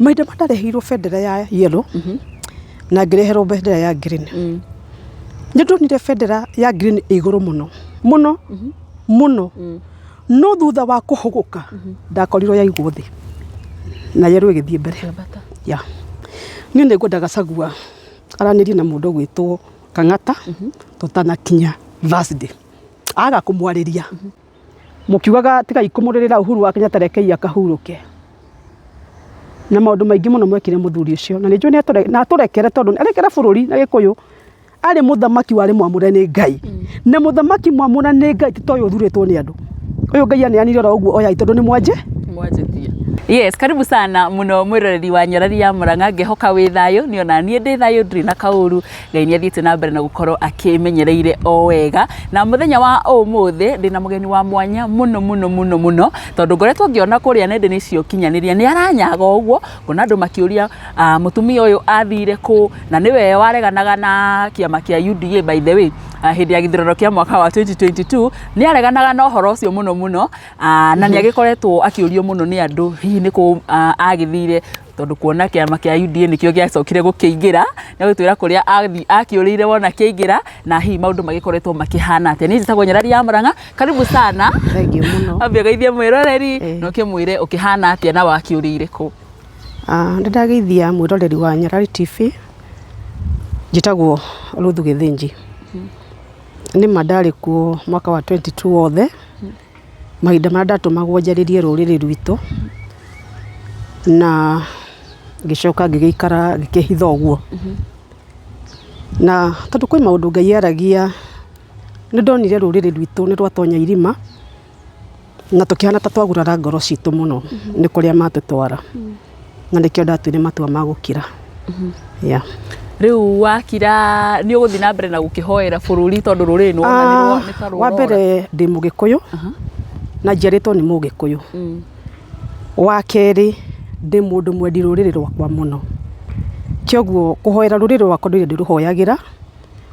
maida matarehirwo bendera ya yellow na ngireherwo bendera ya green ndonire bendera ya green iguru muno no thutha wa kuhuguka ndakorirwo ya iguthi na yellow igithie mbere ya ni ngwenda Gachagua aranirie na mundu gwitwo Kang'ata tutanakinya Thursday aga kumwariria mukiugaga tiga ikumurira Uhuru wa Kenyatta rekei akahuruke na maundu maingi muno mwekire muthuri ucio na nijo ni aturekere tondu arekera bururi na Gikuyu ari muthamaki wari mwamure ni Ngai na muthamaki mwamura ni Ngai titoyo uthuritwo ni andu uyu Ngai aneanire ora uguo oya tondu ni mwanjetie. Yes, karibu sana muno mwiroreri wa Nyarari ya Murang'a, ngehoka wi thayo ni ona nie ndi thayo ndri na kauru Ngai ni athiete na mbere na gukorwo akimenyereire o wega na muthenya wa umuthi ndi na mugeni wa mwanya muno tondu ngoretwo ngiona kuria nende ni cio kinyaniria ni aranyaga uguo ngona andu makiuria mutumia uyu athire ku na niwe wareganaga na kiama kia UDA by the way hindi ya githurano kia mwaka wa 2022 ni areganaga na uhoro ucio muno na ni agikoretwo akiurio muno ni andu hihi niko agithire tondu kuona kiama kia UDA nikio giacokire gukiingira na gwitwira kuria akiurire wona kiingira na hihi maundu magikoretwo makihana atia ni njitagwo Nyarari ya Murang'a, karibu sana. Thank you muno. Ambia geithia mwiroreri no kimwire ukihana atia na wakiurire ku. Ndageithia mwiroreri wa Nyarari TV njitagwo Ruthu Githinji ni madari ku mwaka wa 22 wothe mahinda maria ndatumagwo njaririe ruriri rwitu na ngicoka ngigikara ngikihitha uguo na tondu kwi maundu Ngai aragia ni ndonire ruriri rwitu ni rwatonya irima na tukihana ta twagurara ngoro citu muno ni kuria matutwara na nikio ndatuire matua magukira ya riu wakira ni uguthi na mbere na gukihoera bururi tondu ruriri no onanirwo ni ta rurora. Wa mbere ndi Mugikuyu na njiaritwo ni Mugikuyu. Wa keri ndi mundu mwendi ruriri rwakwa muno kioguo kuhoera ruriri rwakwa ndi ruhoyagira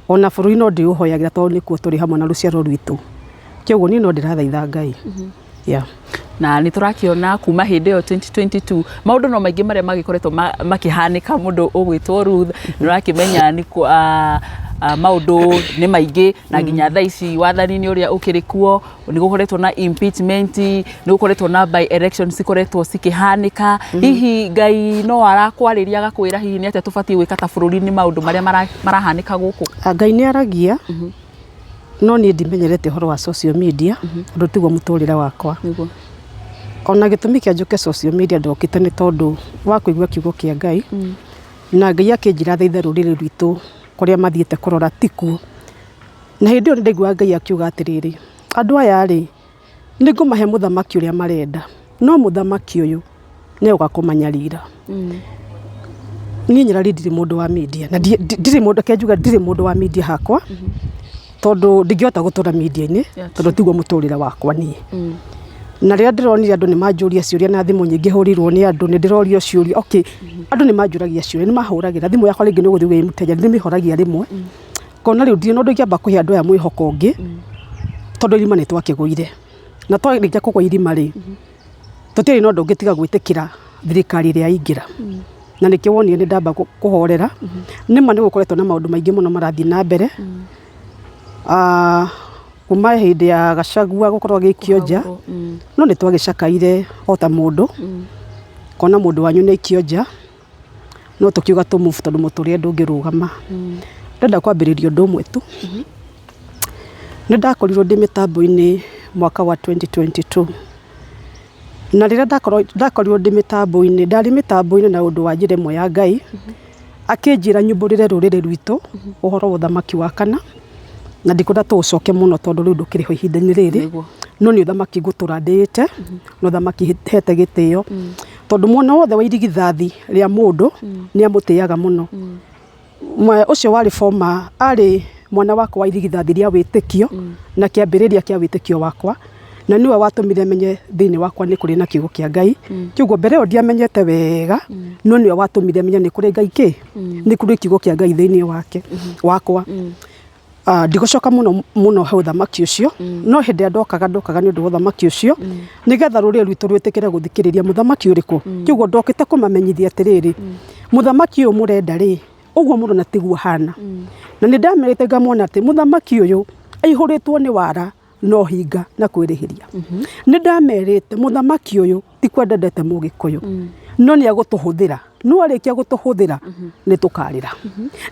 ona bururi no ndi uhoyagira tondu nikuo turi hamwe na ruciaro rwitu kioguo ni no ndirathaitha Ngai ya na ni turakiona kuma hindi yo 2022 maundu no maingi maria magikoretwo makihanika mundu ugwitwo Ruth nurakimenya ni maundu ni maingi na nginya tha ici wathani ni uria ukirikuo ni gukoretwo na impeachment ni gukoretwo na by elections sikoretwo sikihanika hihi Ngai no arakwariria gakwira hihi ni atia tubati gwika ta bururi ni maundu maria marahanika guku. Ngai ni aragia no ni ndimenyerete horo wa social media ndu tigwo muturira wakwa ona gitumi kia njuke social media ndokite ni tondu wa kuigua kiugo kia Ngai na Ngai akinjira thaitha ruriri rwitu kuria mathiete kurora tiku na hindi yo ndigwa Ngai akiuga atiriri andu aya ri ningumahe muthamaki uria marenda no muthamaki uyu ni ugakumanyarira ni Nyarari ndiri mundu wa media na ndiri mundu kenjuga ndiri mundu wa media hakwa tondu ndingihota gutura media-ini tondu tigwo muturira wakwa ni na ria ndironire andu ni manjuria ciuria na thimu nyingi hurirwo ni andu ni ndirorio ciuria okay andu ni manjuragia ciuria ni mahuragira thimu yakwa ringi ni guthi wi muteja ni mihoragia rimwe kona riu ndi no ndogiamba kuhe andu aya mwihoko ungi tondu irima ni twakiguire na twarikia kugwa irima ri tutiri no ndongitiga gwitikira thirikari ria ingira na nikio wonire ni ndamba kuhorera ni ma ni gukoretwo na maundu maingi muno marathi na mbere kuma hindi ya Gachagua gukorwo gikionja no ni twagicakaire ota mundu kona mundu wanyu ni ikionja no tukiuga tumufu tondu muturia ndungirugama ndenda kwambiririo ndu umwe tu ni ndakorirwo ndi mitambo-ini mwaka wa 2022 na rira ndakorirwo ndi mitambo-ini ndari mitambo-ini na undu wa njira imwe ya Ngai akinjira nyumburire ruriri rwitu uhoro uthamaki wa kana na ndikunda tucoke muno tondu riu ndukiriho ihinda-ini riri no ni uthamaki nguturandite no uthamaki hete gitio tondu mwana wothe wa irigithathi ria mundu ni amutiaga muno ucio wari former ari mwana wakwa wa irigithathi ria witikio na kiambiriria kia witikio wakwa na niwe watumire menye thini wakwa ni kuri na kiugo kia Ngai kiguo mbere yo ndiamenyete wega no niwe watumire menye ni kuri Ngai ki ni kuri kiugo kia Ngai thini wake wakwa ndigocoka muno he uthamaki ucio no hindi ndokaga ni undu wa uthamaki ucio nigetha rurire rwitu rwitikire guthikiriria muthamaki uriku kiguo ndokite kumamenyithia atiriri muthamaki uyu murenda ri uguo mundu na tiguo hana na ni ndamerete ngamwona ati muthamaki uyu aihuritwo ni wara no hinga na kwirihiria ni ndamerete muthamaki uyu ti kwendete mugikuyu no ni agutuhuthira no arikia gutuhuthira ni tukarira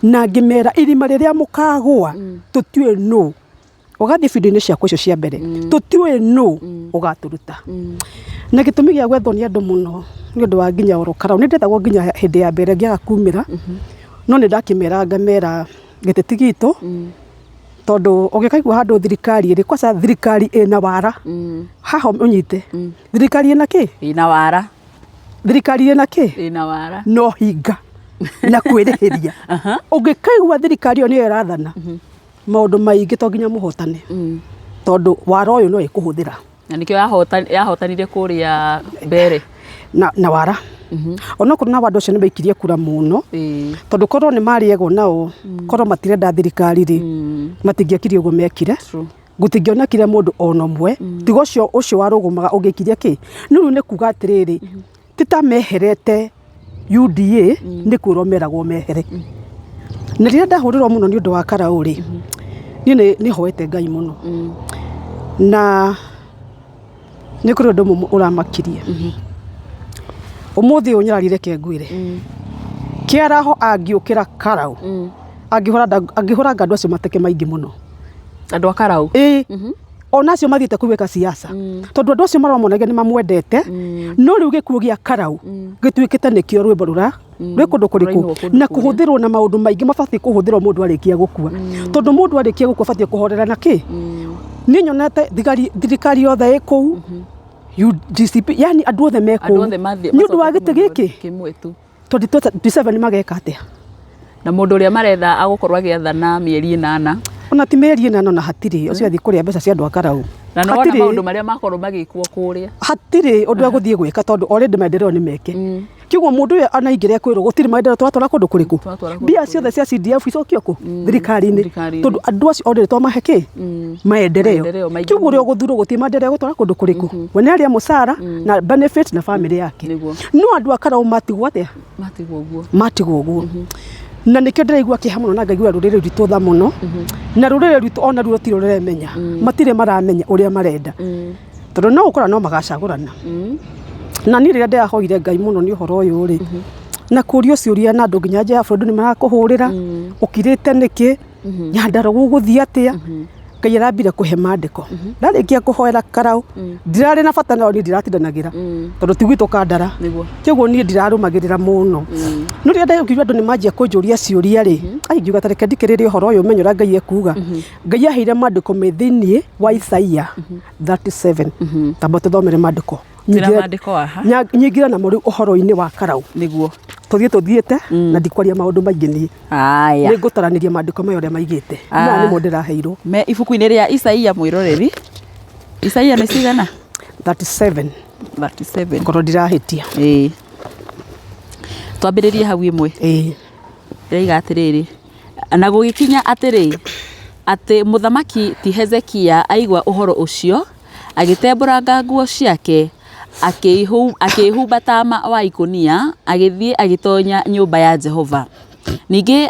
na ngimera irima riria mukagwa tutiwe no ugathi video-ini ciakwa icio cia mbere tutiwe no ugaturuta na gitumi gia gwethwo ni andu muno ni undu wa nginya orokara ni ndethagwo nginya hindi ya mbere ngiaga kumira no ni ndakimera ngamera giteti gitu tondu ugikaigua handu thirikari iri kwasa thirikari ina wara haha unyite thirikari ina ki ina wara thirikari ina ki ina wara no hinga na kwirihiria ugikaigua thirikari yo ni irathana maundu maingi to nginya muhotane tondu wara uyu no ikuhuthira na nikio yahotanire kuria mbere na wara ona kuna wandu cio ni baikirie kura muno tondu korwo ni mariego nao korwo matirenda thirikari ri matingiakirie uguo mekire gutingiona kire mundu onomwe tigo ucio warugumaga ungikiria ki niru ni kuga atiriri tita meherete UDA ni kuromeragwo mehere na ria ndahurirwo muno ni undu wa karauri ni hoete Ngai muno na ni kuri undu uramakirie umuthi unyararire kengwire kiaraho angiukira karau angihora ngandu acio mateke maingi muno andu akarau ona acio mathiite kuweka siasa tondu andu acio maromonage ni mamwendete no riu gikuo gia karau gituikite nikio rwimbo rura rwi kundu kuriku na kuhuthirwo na maundu maingi mabati kuhuthirwo mundu arikia gukua tondu mundu arikia gukua bati kuhorera na ki ni nyonete thirikari yothe iku UDCP yani andu othe meko ni undu wa gite giki kimwetu tondu 27 mageka atia na mundu uria maretha agukorwa giathana mieri 8 ona ti mieri 8 na hatiri ucio athi kuria mbeca cia andu akarau na no ona maundu maria makorwo magikwo kuria hatiri undu aguthie gwika tondu already maendeleo ni meke kiguo mundu uyu anaingire kwirwo gutiri maendeleo twatwara kundu kuriku bia ciothe cia CDF icokio ku thirikari-ini tondu andu acio already twamaheki maendeleo kiguo uri guthuro guti maendeleo gutwara kundu kuriku we ni aria musara na benefit na family yake no andu akarau matigwo atia matigwo uguo na nikio ndiraigua kiha muno na ngaigua rurire rwitu tha muno na rurire rwitu ona ruo ti ruremenya matire maramenya uria marenda tondu no ukora no magacagurana na ni riria ndirahoire Ngai muno ni uhoro uyu ri na kurio ciuria na andu nginya nja ya burudi ni marakuhurira ukirite niki nyandaro guguthia atia Ngai arambire kuhe mandiko ndarikia kuhoera karau ndirari na bata nao ni ndiratindanagira tondu tigwitu kandara kiguo ni ndirarumagirira muno no riria ndaikiria andu ni manjia kunjuria ciuria ri aingiuga tareke ndikiririe uhoro uyu menyora Ngai ekuga Ngai aheire mandiko me thiini wa Isaia 37 tamba tuthomere mandiko nyingira na muri uhoro-ini wa karau niguo tuthiete na ndikwaria maundu maingi ni aya ni ngutaraniria mandiko mayo ria maigite na ni mundu raheirwo me ibuku-ini ria Isaia mwiroreri Isaia ni cigana 37 korwo ndirahitia twambiririe hau imwe reiga atiriri na gugikinya atiri ati muthamaki ti Hezekia aigua uhoro ucio agitembũranga nguo ciake akihumba tama wa ikonia agithie agitonya nyumba ya Jehova ningi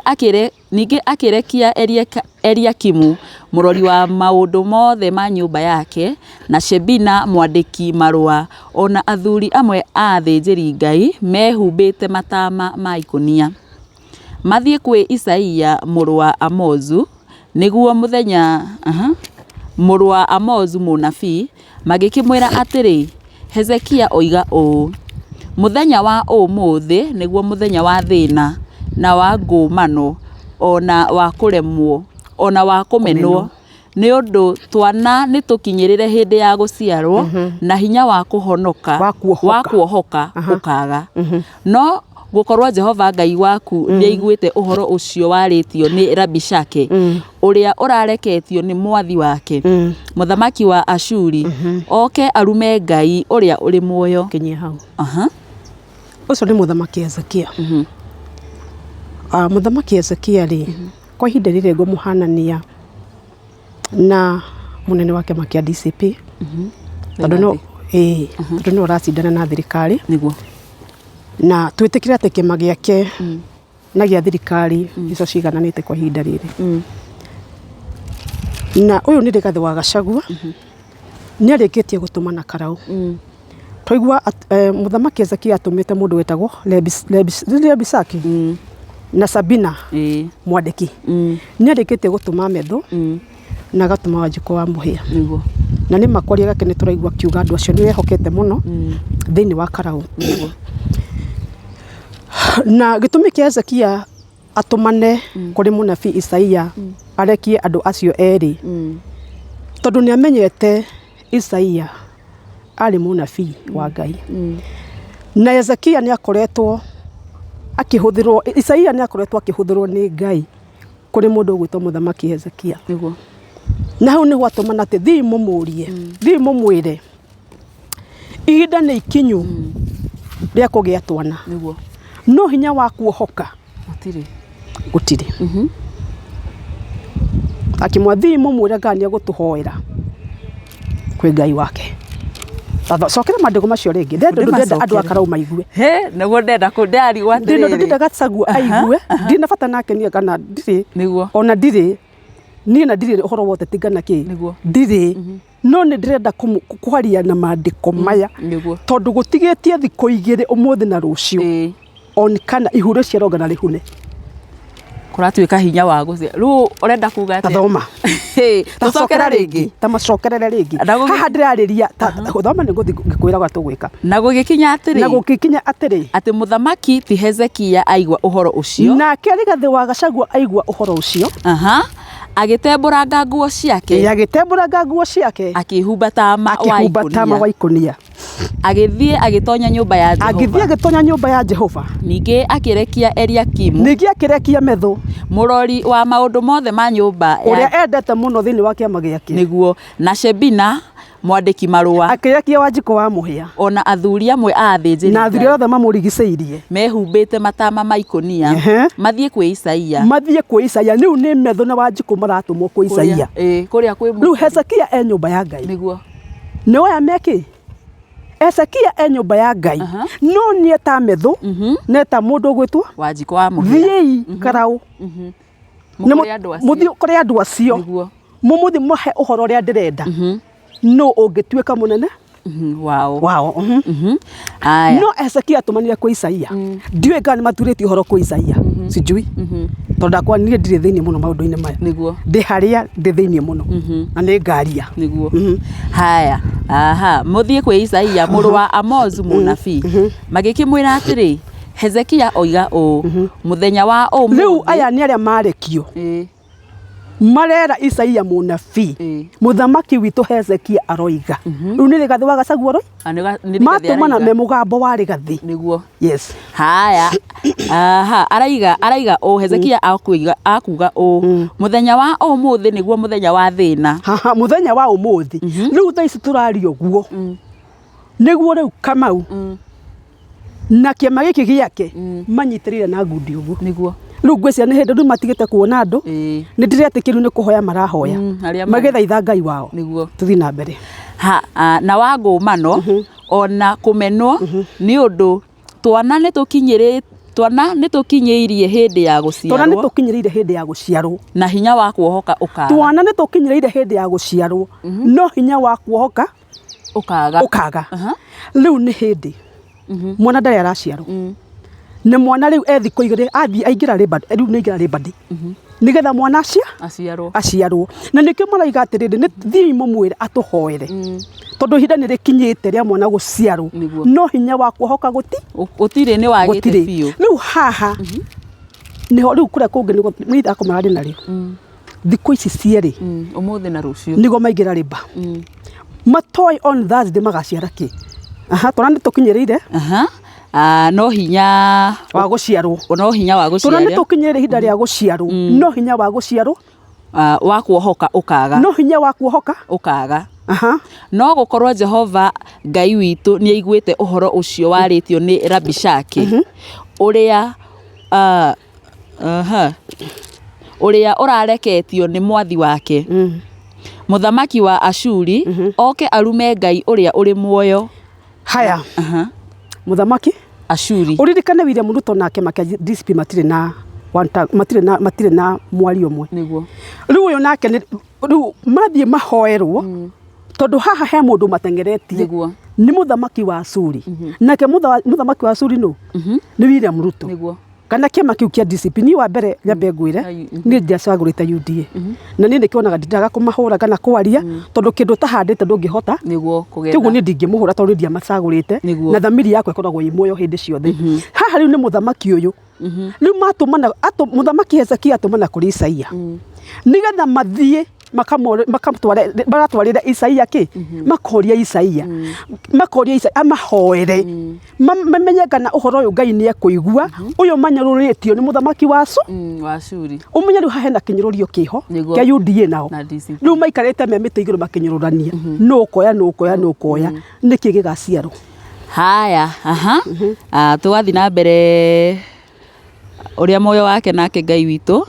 akirekia Eliakimu murori wa maundu mothe ma nyumba yake na Shebina mwandiki marua ona athuri amwe a thĩnjĩri Ngai mehumbĩte matama ma ikonia mathie kwi Isaia mũrũ wa Amozu niguo muthenya mũrũ wa Amozu munabii magikimwira atiri Hezekia oiga ũ muthenya wa ũmũthĩ niguo muthenya wa thĩna na wa ngũmano ona wa kũremwo ona wa kũmenwo ni undu twana ni tukinyirire hindi ya guciarwo na hinya wa kuhonoka wa kuohoka ukaga no gukorwo Jehova Ngai waku ni aiguite uhoro ucio waritio ni Rabishake uria urareketio ni mwathi wake muthamaki wa Ashuri oke arume Ngai uria uri muoyo kinyi hau ucio ni muthamaki Hezekia muthamaki Hezekia ri kwa ihinda rire ngumuhanania na munene wake makia DCP tondu no tondu no racindana na thirikari niguo na twitikire ati kima giake na gia thirikari ico cigananite kwa ihinda riri na uyu ni Rigathi wa Gachagua ni arikitie gutumana karau toigua muthamaki Hezekia atumite mundu wetagwo Lebisaki na Sabina Mwandiki ni arikitie gutuma metho na gatuma Wanjiku wa Muhia niguo na ni makwaria gake ni turaigua kiuga andu acio ni wehokete muno thiini wa karau niguo na gitumi kia Hezekia atumane kuri munabii Isaia arekie andu acio eri tondu ni amenyete Isaia ari munabii wa Ngai na Hezekia ni akoretwo akihuthirwo Isaia ni akoretwo akihuthirwo ni Ngai kuri mundu ugwitwo muthamaki Hezekia niguo na hau ni gwatumana ati thii mumurie thii mumwire ihinda ni ikinyu ria kugia twana niguo no hinya wa kuohoka gutiri akimwathi mumwire ngani agutuhoera kwi Ngai wake cokera mandiko macio ringi ndenda andu akarau maigue naguo ndenda kundari gwatiriri ndenda Gachagua aigue ndina bata nake ni kana ndiri niguo ona ndiri ni na ndiri uhoro wote tigana ki ndiri no ni ndirenda kuharia na mandiko maya tondu gutigitie thiko igiri umuthi na rucio on kana ihuro ciaroga na rihune kuratuika hinya wa gucia ru urenda kuga ati tathoma tucokera ringi tamacokerere ringi haha ndirariria thoma ni guthi gikwira gwa tugwika na gugikinya atiri ati muthamaki ti Hezekia aigwa uhoro ucio na Rigathi wa Gachagua aigwa uhoro ucio agitembũranga nguo ciake agitembũranga nguo ciake akihumba wa ikunia agithie agitonya nyumba ya Jehova ningi akirekia Eliakimu ningi akirekia Methu murori wa maundu mothe ma nyumba uria endete muno thini wa kiama giake niguo na Shebina mwandiki marua akirekia Wanjiku wa Muhia ona athuri amwe a athinjiri na athuri othe mamurigiceirie mehumbite matama maikonia mathie kwi Isaia niu ni Methu na Wanjiku maratumwo kwi Isaia kuria kwi riu Hezekia e nyumba ya Ngai niguo ni oya meki Hezekia e nyumba ya Ngai no ni eta Methu neta mundu gwitwo Wanjiku wa Muhia thii karau muthi kuri andu acio mumuthi muhe uhoro ria ndirenda no ungituika munene wao aya no Hezekia tumanire kwa Isaia ndiwe ngani maturiti uhoro kwa Isaia sijui tonda kwa ni ndire thiini muno maundu-ini maya niguo ndi haria ndi thiini muno na ni ngaria niguo haya muthie kwa Isaia muru wa Amozu munabii magikimwira atiri Hezekia oiga muthenya wa riu aya ni aria marekio marera Isaia munabii muthamaki witu Hezekia aroiga riu ni Rigathi wa Gachagua roi matumana me mugambo wa Rigathi niguo yes haya araiga Hezekia akuga muthenya wa umuthi niguo muthenya wa thina muthenya wa umuthi riu thaici turario guo niguo riu Kamau na kiama giki giake manyitirire na ngundi uguo niguo riu ngwiciria ni hindi matigite kuona andu ni ndiretikiru ni kuhoya marahoya magethaitha Ngai wao niguo tuthi na mbere na wangumano ona kumenwo ni undu twana nitukinyiririe hindi ya guciarwo na hinya wa kuohoka ukaga twana nitukinyiriire hindi ya guciarwo no hinya wa kuohoka ukaga riu ni hindi mwana ndari araciarwo ni mwana riu ethiko igire athi aingira ribadi riu ni aingira ribadi nigetha mwana aciarwo na nikio maraiga atiriri ni thii mumwire atuhoere tondu ihinda ni rikinyite ria mwana guciarwo no hinya wa kuohoka gutire ni wagite biu riu haha niho riu kuria kungi ni ithako marari nario thiko ici cieri umuthi na rucio nigo maingira riba matoi on Thursday magaciara ki twana ni tukinyiriire no hinya wa guciarwo tuna ni tukinyire ihinda ria guciarwo no hinya wa guciarwo wa kuohoka ukaga no hinya wa kuohoka ukaga no gukorwo Jehova Ngai witu ni aiguite uhoro ucio waritio ni Rabishake uria uria urareketio ni mwathi wake Muthamaki wa Ashuri oke arume Ngai uria uri muoyo. Haya. Muthamaki Ashuri. Uririkane William Ruto nake makia DCP matire na mwari umwe. Niguo. Riu uyu nake riu mathie mahoerwo tondu haha he mundu matengeretie. Niguo. Ni muthamaki wa Ashuri. Nake muthamaki wa Ashuri no ni William Ruto. Niguo. Kana kiama kiu kia DCP ni wa mbere nyambe ngwire ni ndiacagurite UDA na ni ndikionaga ndindaga kumahura kana kwaria tondu kindu tahandite ndungihota niguo kugetha kiguo ni ndingimuhura tondu ndia macagurite na thamiri yakwa ikoragwo i muoyo hindi ciothe haha riu ni muthamaki uyu riu matumana muthamaki Hezekia atumana kuri Isaia nigetha mathie makamtwarire Isaia ki makoria Isaia amahoere mamenye kana uhoro uyu Ngai ni ekuigua uyu manyaruritio ni muthamaki wa Ashuri umenye riu hahena kinyirurio kiho kia UDA nao riu maikarite memite iguru makinyururania nukoya niki gigaciarwo. Haya tugathi na mbere uria moyo wake nake Ngai witu.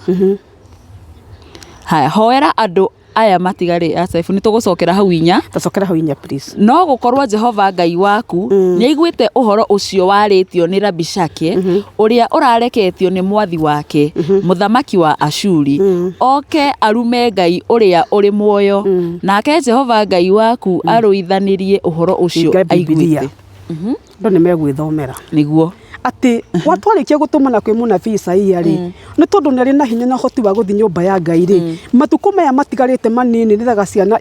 Haya hoera andu aya matigari Asefu ni tugocokera hau inya please no gukorwo Jehova Ngai waku ni aiguite uhoro ucio waritio ni Rabishake uria urareketio ni mwathi wake muthamaki wa Ashuri oke arume Ngai uria uri muoyo nake Jehova Ngai waku aruithanirie uhoro ucio aiguite ndo ni megwithomera niguo ati watwarikia gutumana kwi munabii Isaia ri ni tondu nari na hinya na hoti wa guthi nyumba ya Ngai ri matuko maya matigarite manini nithaga ciana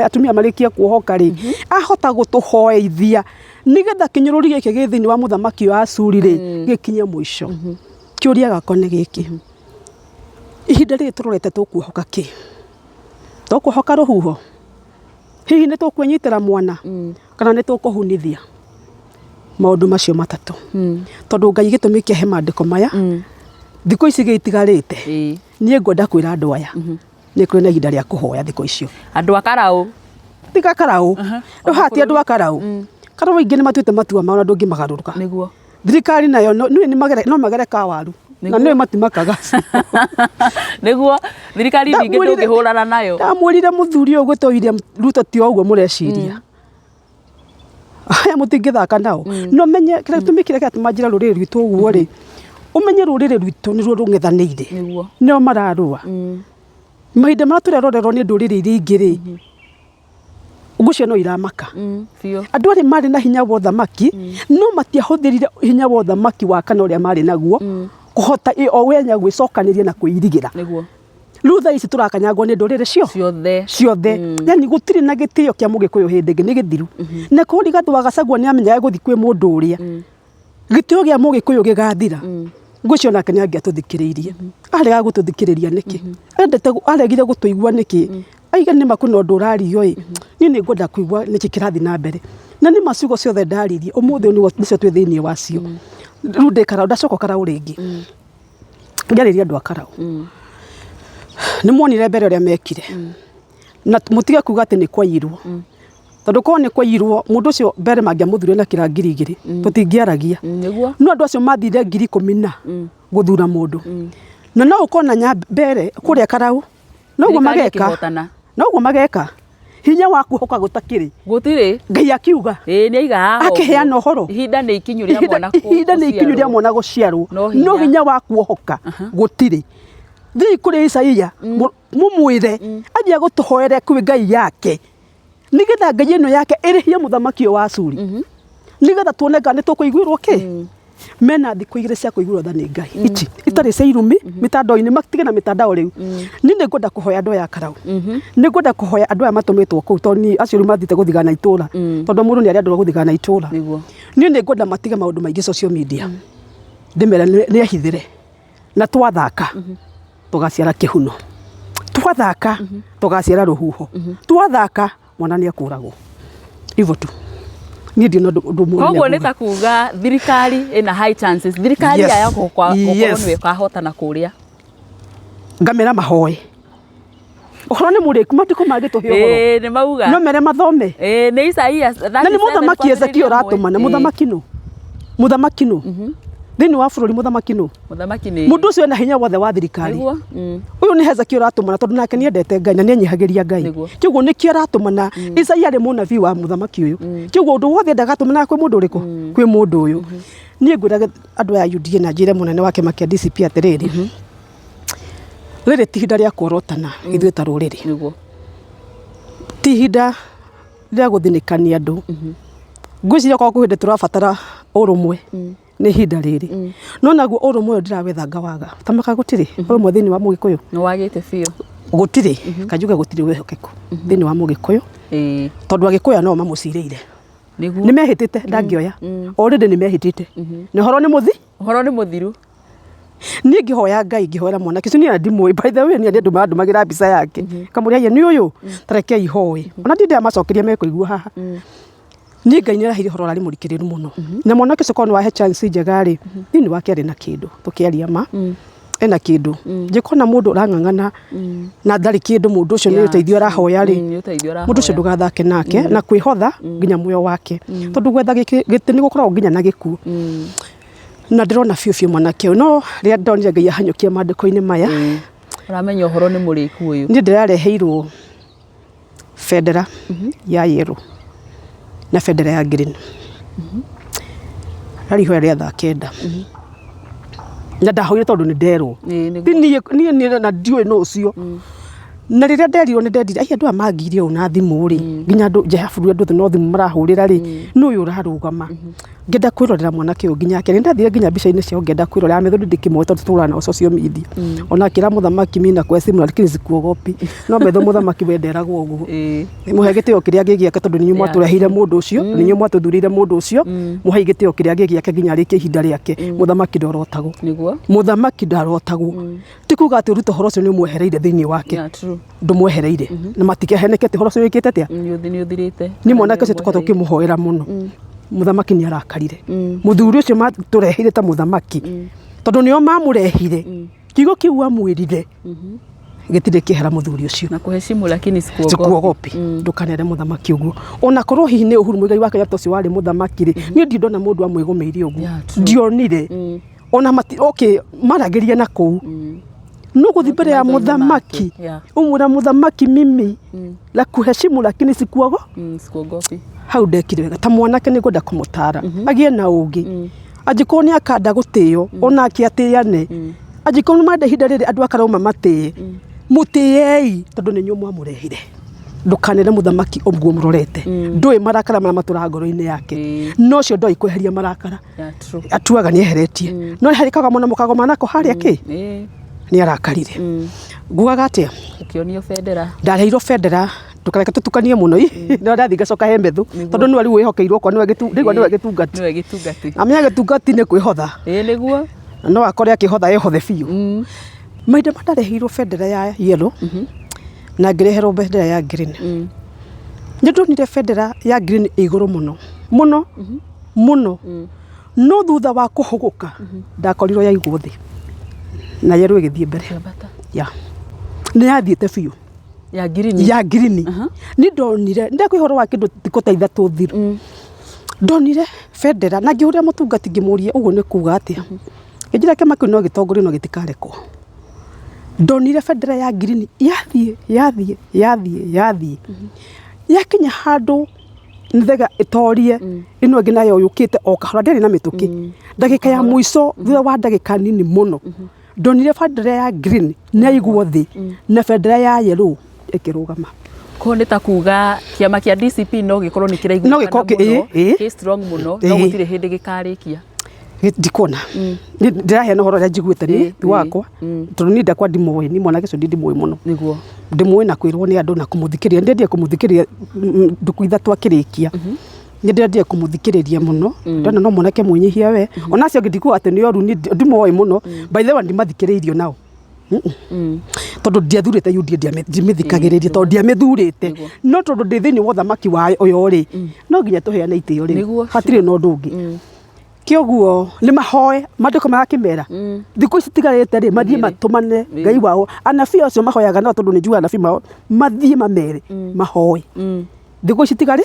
atumia marikia kuohoka ri ahota gutuhoeithia nigetha kinyururi giki githini wa muthamaki wa Ashuri ri gikinye mwisho kiuria gakone giki ihinda ri turorete tukuohoka ki tukuohoka ruhuho hihi ni tukwenyitira mwana kana ni tukuhunithia maundu macio matatu tondu Ngai gitumi kia he mandiko maya thiko ici gitigarite nie ngwenda kwira andu aya ni kuri na ihinda ria kuhoya thiko icio andu akarau tiga karau hati andu akarau karau ingi ni matuite matua maona ndungi magaruruka niguo thirikari nayo no magere ka waru na no matimakaga niguo thirikari ningi ndungihurana nayo ndamwirire muthuri uyu gwitwo William Ruto ti oguo mureciria aya mutingithaka nao no menye kira tumikire kia tumanjira ruriri rwitu uguo ri umenye ruriri rwitu ni ruo rung'ethanire niguo no mararua mahinda mara turerorerwo ni nduriri iria ingi ri ugucio no iramaka fio andu ari mari na hinya wa thamaki no matiahuthirire hinya wa thamaki wa kana uria mari naguo kuhota o wenya gwicokaniria na kwirigira niguo Lutha ici turakanyagwo ni nduriri ciothe yani gutiri na gitio kia mugikuyu hindi ni githiru na kuri gatwa gacagwo ni amenyaga guthi kwi mundu uria gitio gia mugikuyu gigathira ngucio nake ni angiatuthikiriirie arega gututhikiriria niki aregire gutuigua niki aiga ni makuno ndurario ni ngwenda kuigua niki kirathi na mbere na ni macigo ciothe ndaririe umuthi ni nicio twi thiini wacio runde karau ndacoka karau ringi ngariria andu akarau ni mwonire mbere uria mekire na mutige kuga ati ni kwairwo tondu ko ni kwairwo mundu ucio mbere mangiamuthurire na kirangiri igiri tutingiaragia niguo no andu acio mathire 10,000 guthura mundu na no ukona nyambere kuria karau no uguo mageka hinya waku hoka gutakiri gutiri Ngai akiuga ni aiga akiheana uhoro ihinda ni ikinyuria mwana guciarwo no hinya waku hoka gutiri thi kuri Isaia mumwire ajia gutuhoere kwi Ngai yake nigetha Ngai ino yake irihie muthamaki wa Ashuri nigetha tuone kana tukuiguirwo ki mena thikũ igĩrĩ cia kũiguĩrwo tha nĩ Ngai ici itarĩ cia irumi mitandao-inĩ matige na mitandao rĩu ni nĩ ngwenda kũhoya andũ aya karau nĩ ngwenda kũhoya andũ aya matũmĩtwo kũu tondũ acio rĩu mathite gũthigana itũra tondũ mũndũ nĩ arĩ andũ gũthigana itũra niĩ nĩ ngwenda matige maũndũ maingĩ social media ndĩmera nĩ ahithĩre na twathaka tugaciara kĩhuno twathaka tugaciara rũhuho twathaka mwana nĩ akũragwo hivyo tu ni ndio ndo koguo nĩ ta kuga thirikari ina high chances thirikari ya gũkorwo nĩ kahotana kũrĩa ngamera mahoe uhoro nĩ mũrĩku matiko magĩtũhe ũhoro nĩ mauga no mere mathome nĩ Isaia na nĩ mũthamaki Hezekia ũratũmana mũthamaki no thĩinĩ wa bũrũri mũthamaki no mũndũ ũcio ena hinya wothe wa thirikari ũyũ Kiu ni Hezekia ratumana tondu nake ni endete Ngai na ni enyihagiria Ngai. Kiugo nikio ratumana Isaia ri munabii wa muthamaki uyu. Kiugo undu wothe ndagatumana kwi mundu uriku kwi mundu uyu. Ni ngwiraga andu aya UDA na njire munene wake makia DCP atiriri. Riri ti hinda ria kuorotana ithuĩ ta rũrĩrĩ. Ti hinda ria guthinikania andu. Ngwiciria kwa kuhinde turabatara urumwe ni hinda riri. No naguo urumwe ndirawetha ngawaga. Tamaka gutiri urumwe thini wa Mugikuyu. No wagite fiyo. Gutiri kanjuga gutiri wehokeku thini wa Mugikuyu. Tondu Agikuyu no mamucirĩire. Niguo. Nimehitite ndangioya. Already nimehitite. Ni horo ni muthi? Horo ni muthiru. Ni ngihoya Ngai ngihoera mwana kicu ni ndimwe by the way ni andu magira mbica yake. Kamuria ye ni uyu tareke ihoi. Ona ndinde amacokeria mekuigua haha. Ni Ngai ni rahiri horo rari murikiriru muno. Na mwana kicu kono wahe chance njega ri ni wake ari na kindu tukiaria ma. Ena kindu ngikona mundu urang'ang'ana na ndari kindu mundu ucio ni uteithio arahoya ri mundu ucio ndugathake nake na kwihotha nginya muoyo wake tondu gwetha giti ni gukorwo nginya na giku na ndirona fiu mwanake no ria ndonire Ngai ahanyukia mandiko-ini maya uramenya uhoro ni muriku uyu ni ndirareheirwo federa ya yellow na federa ya green rari ho ria thakenda na ndahoire tondu ni nderwo ni na ndiwe no ucio na riria nderirwo ni ndendire ai andu amangirie una thimu ri nginya andu jehaburu andu no thimu marahurira ri no uyu urarugama ngenda kwirorera mwanake uyu nginya kene ndathire nginya mbica-ini cio ngenda kwirorera methodhi ndikimwe tondu turana social media ona kira muthamaki mina kwa simu lakini sikuogopi no metho muthamaki wenderagwo uguo muhe gitio kiria gigiake tondu ninyu mwaturehire mundu ucio ninyu mwatuthurire mundu ucio muhe gitio kiria gigiake nginya riki ihinda riake muthamaki ndorotagwo niguo muthamaki ndarotagwo tikuga ati ruto horo ucio ni mwehereire thiini wake ndumwehereire na matikehenekete horo ucio wikite atia ni uthirite ni mwanake ucio tukorwo tukimuhoera muno muthamaki ni arakarire muthuri ucio maturehire ta muthamaki tondu nio mamurehire kigo kiu amwirire gitire kihera muthuri ucio na kuheshimu lakini sikuogopi ndukanere muthamaki uguo ona korwo hihi ni Uhuru Muigai wake yato ucio wari muthamaki ri ni ndindona mundu amwigumeirie uguo ndionire ona okay marageria na kou no guthi mbere ya muthamaki umura muthamaki mimi la kuheshimu lakini sikuogopi hau ndekire wega ta mwanake ni ngwenda kumutara agie na ungi ajiko ni akanda gutio ona akiatiane ajiko ni mande hinda riri andu akaroma matie mutiei tondu ni nyumu amurehire ndukanere muthamaki omguo murorete ndui marakara mara matura ngoro-ini yake no cio ndoi kweheria marakara atuaga ni eheretie no harikaga mona mukago manako haria ki ni arakarire ngugaga atia ukionio federa ndareirwo federa tukareka tutukanie muno no ndathi gacoka he methu tondu ni wari wihokeirwo kwa niwe gitungati amenya gitungati ni kwihotha niguo no akore akihotha ehothe fiu maida mandareheirwo federa ya yellow na ngireherwo federa ya green ni ndonire federa ya green iguru muno no thutha wa kuhuguka ndakorirwo ya iguthi na yellow igithie mbere ya ni yathiete fiu ya green ni ndonire ndakwihoro wa kindu tikota ithatu thiru ndonire federa na ngiuria mutungati ngimurie uguo ni kuga atia ejira kema kino gitongorio no gitikarekwo ndonire federa ya green yathie yakinya handu nthega itorie ino ngi nayo yukite o kahora nderi na mituki ndagika ya muico thutha wa ndagika nini muno ndonire federa ya green na igwo thi na federa ya yellow ikirugama ko ni ta kuga kiama kia DCP no gikorwo ni kiraigua no ki strong muno no gutire hindi gikarikia ndikona ndirahe no horo ya njiguite ni wakwa tondu ni ndakwa ndimwe ni mwana gicu ndimwe muno niguo ndimwe na kwirwo ni andu na kumuthikiria ndendie kumuthikiria nduku ithatu akirikia ndendie kumuthikiria muno ndona no mwanake mwenyihia we ona cio ngithikuwa ati ni oru ni ndimwe muno by the way ndimathikiriirio nao tondu ndiathurite UDA ndimithikagiriria tondu ndiamithurite no tondu ndi thiini wa thamaki wa uyo ri no nginya tuheana itio ri hatire no ndungi kioguo ni mahoe mandiko magakimera thiku ici tigarite ri mathie matumane Ngai wao anabii acio mahoyaga no tondu ni njua anabii mao mathie mamere mahoe thiku ici tigari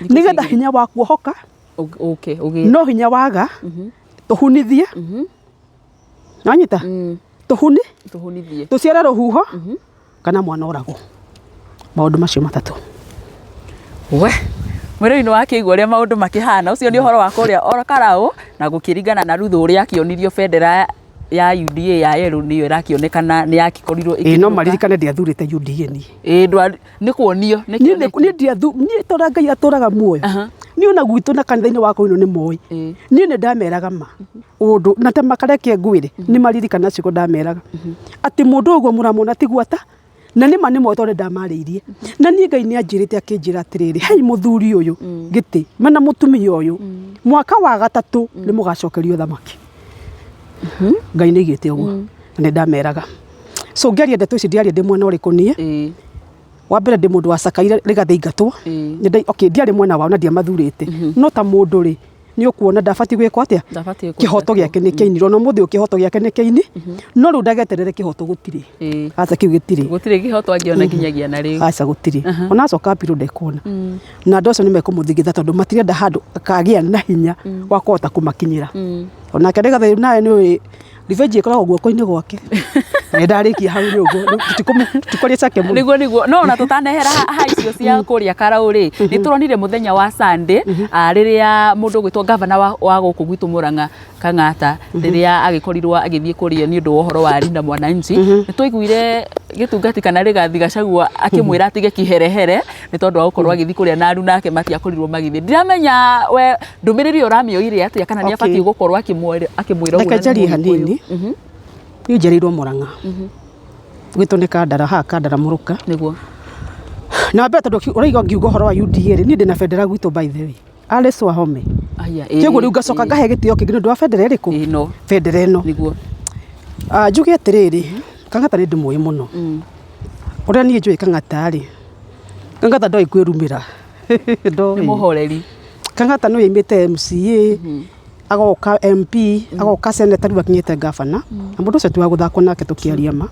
nigetha hinya wa kuohoka no hinya waga tuhunithie nanyita tuhunithie tuciare ruhuho kana mwana orago maundu macio matatu we mwiri-ini wake igwa ria maundu makihana ucio ni uhoro wa kuria orakarao na gukiringana na ruthu uria akionirio bendera ya UDA ya yero niyo irakionekana ni yakikorirwo no maririkane ndiathurite UDA ni kuonio ni ndiathu ni tora Ngai aturaga muoyo ni ona gwitu na kanitha-ini wako ino ni moi ni ndameraga ma undu na te makareke ngwire ni maririkana cio ndameraga ati mundu uguo muramona tigwata na nima ni moto ndamariirie na ni Ngai ni anjirite akinjira atiriri hei muthuri uyu giti mana mutumia uyu mwaka wa gatatu ni mugacokerio thamaki Ngai ni gite uguo na ndameraga so ngeria ndeto ici ndiaria ndi mwena uriku nie wa mbere ndi mundu wacakaire rigathingatwo okay ndiari mwena wao na ndiamathurite no ta mundu ri ni ukuona ndabati gwikwo atia kihoto giake ni kiiniro no muthi kihoto giake ni kiini no ru ndageterere kihoto gutiri acha kiu gutiri kihoto angiona nginyagia na riu acha gutiri ona acoka piro ndekona na ndoco ni mekumuthigitha tondu matirenda handu kagia na hinya wa kuhota kumakinyira ona kendaga thai nae ni revenge ikoragwo guoko-ini gwake ndarikia hau ni uguo tikoria cake muno niguo no na tutanehera haicio cia kuria karau ri ni turonire muthenya wa Sunday riria mundu gwitwo governor wa guku gwitu Murang'a Kang'ata riria agikorirwo agithie kuria ni undu wa uhoro wa Linda Mwananchi ni tuiguire gitungati kana rigathi Gachagua akimwira atige kiherehere ni tondu wa gukorwo agithie kuria na aru nake matiakorirwo magithie ndiramenya we ndumiriri uramioire atia kana ni abati gukorwo akimwira uguo hanini ni njerirwo Murang'a gwitu ni Kandara Muruka niguo na mbere tondu uraiga ngiuga uhoro wa UDA ni ndi na bendera gwitu by the way Alice Wahome kiguo riu ngacoka ngahe gitio kingi ndu wa bendera iriku bendera ino niguo njuge atiriri Kang'ata ni ndi muyi muno uria ni njui Kang'ata ri Kang'ata ndoi kwirumira ni muhoreri Kang'ata no yimite MCA agoka MP agoka senator riu akinyite governor na mundu ucio tiwa guthakwo nake tukiaria ma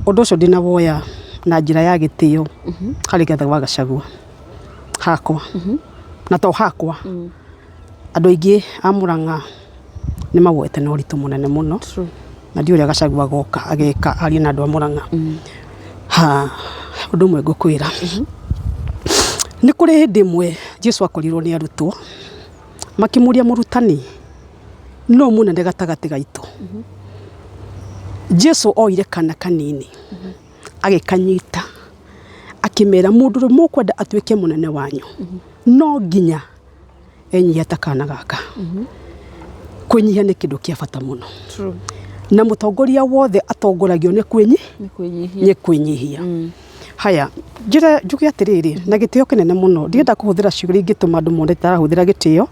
undu ucio ndina woya na njira ya gitio hari Gachagua Gachagua hakwa na to hakwa andu aingi a Murang'a ni magwete na uritu munene muno na ndi uria Gachagua goka ageka ari na andu a Murang'a undu umwe ngukwira ni kuri hindi imwe Jesu akorirwo ni arutwo makimuria murutani no munene gatagati gaitu Jesu oire kana kanini agikanyita akimera mundu mukwenda atwike munene wanyu no nginya enyia takana gaka kwinyihia ni kindu kia bata muno na mutongoria wothe atongoragio ni kwinyihia haya njira njuge atiriri na gitio kinene muno ndienda kuhuthira ciugo ingituma andu monde tarahuthira gitio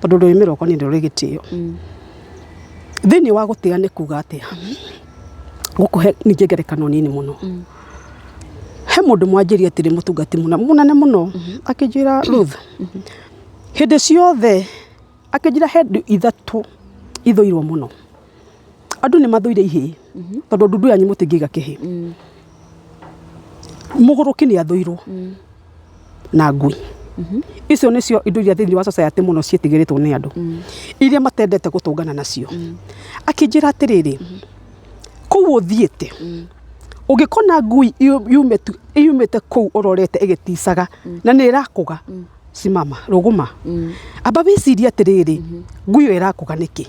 tondu rurimi rwakwa ni ruri gitio thini wa gutia ni kuga atia gukuhe ninge ngerekano nini muno he mundu mwanjiri atiri mutungati munene muno akijira Ruth hindi ciothe akijira hendu ithatu ithoirwo muno andu ni mathoire ihi tondu ndundu yanyu mutingiga kihi muguruki ni athoirwo na ngui icio nicio indo iria thiini wa society muno cietigiritwo ni andu iria matendete gutungana nacio akijira atiriri kuu uthiite ugikona ngui yumete kuu urorete igiticaga na ni irakuga simama ruguma aba biciria atiriri ngui iyo irakuga niki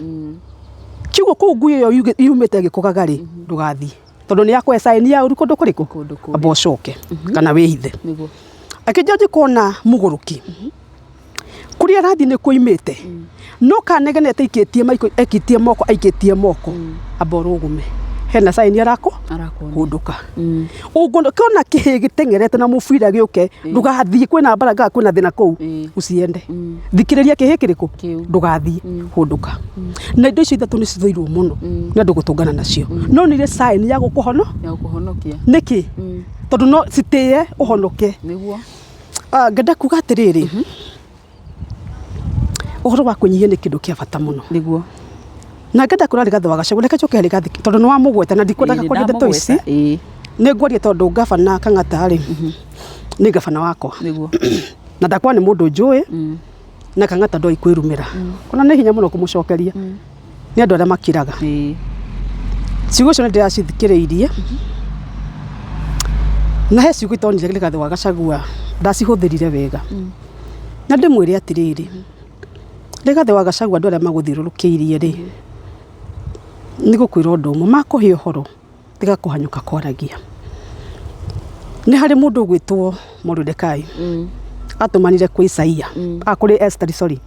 kiugo kuu ngui iyo yumete igikugaga ri ndugathie tondu ni yakwe sign ya uri kundu kuriku abocoke kana wihithe akijaji kona muguruki kuria rathi ni kuimite no kanegenete ikitie maiko ekitie moko aikitie moko aborugume hena sign yarako hunduka ugondo kona kihi gitengerete na mufira giuke ndugathie kwina mbaraga kwina thina kuu uciende thikiriria kihi kiriku ndugathie hunduka na indo icio ithatu ni cithoirwo muno na ndugutungana nacio no nire sign ya gukuhonokia niki tondu no citie uhonoke niguo ngenda kuga atiriri uhoro wa kunyihia ni kindu kia bata muno niguo na ngenda kura Rigathi wa Gachagua reke njoke Rigathi tondu no wa mugweta na ndikwendaga kwaria ndeto ici ni ngwaria tondu governor Kang'ata ri ni governor wakwa niguo na ndakwa ni mundu njui na Kang'ata ndoi kwirumira ona ni hinya muno kumucokeria ni andu aria makiraga ciugo cio ndiracithikiriirie na he ciugo itonire Rigathi wa Gachagua ndacihuthirire wega na ndimwire atiriri Rigathi wa Gachagua andu aria maguthirũrũkĩirie ri ni gukwira undu umwe makuhe uhoro tiga kuhanyuka kwaragia ni hari mundu gwitwo Mordekai atumanire kwi Isaia kuri Esther sorry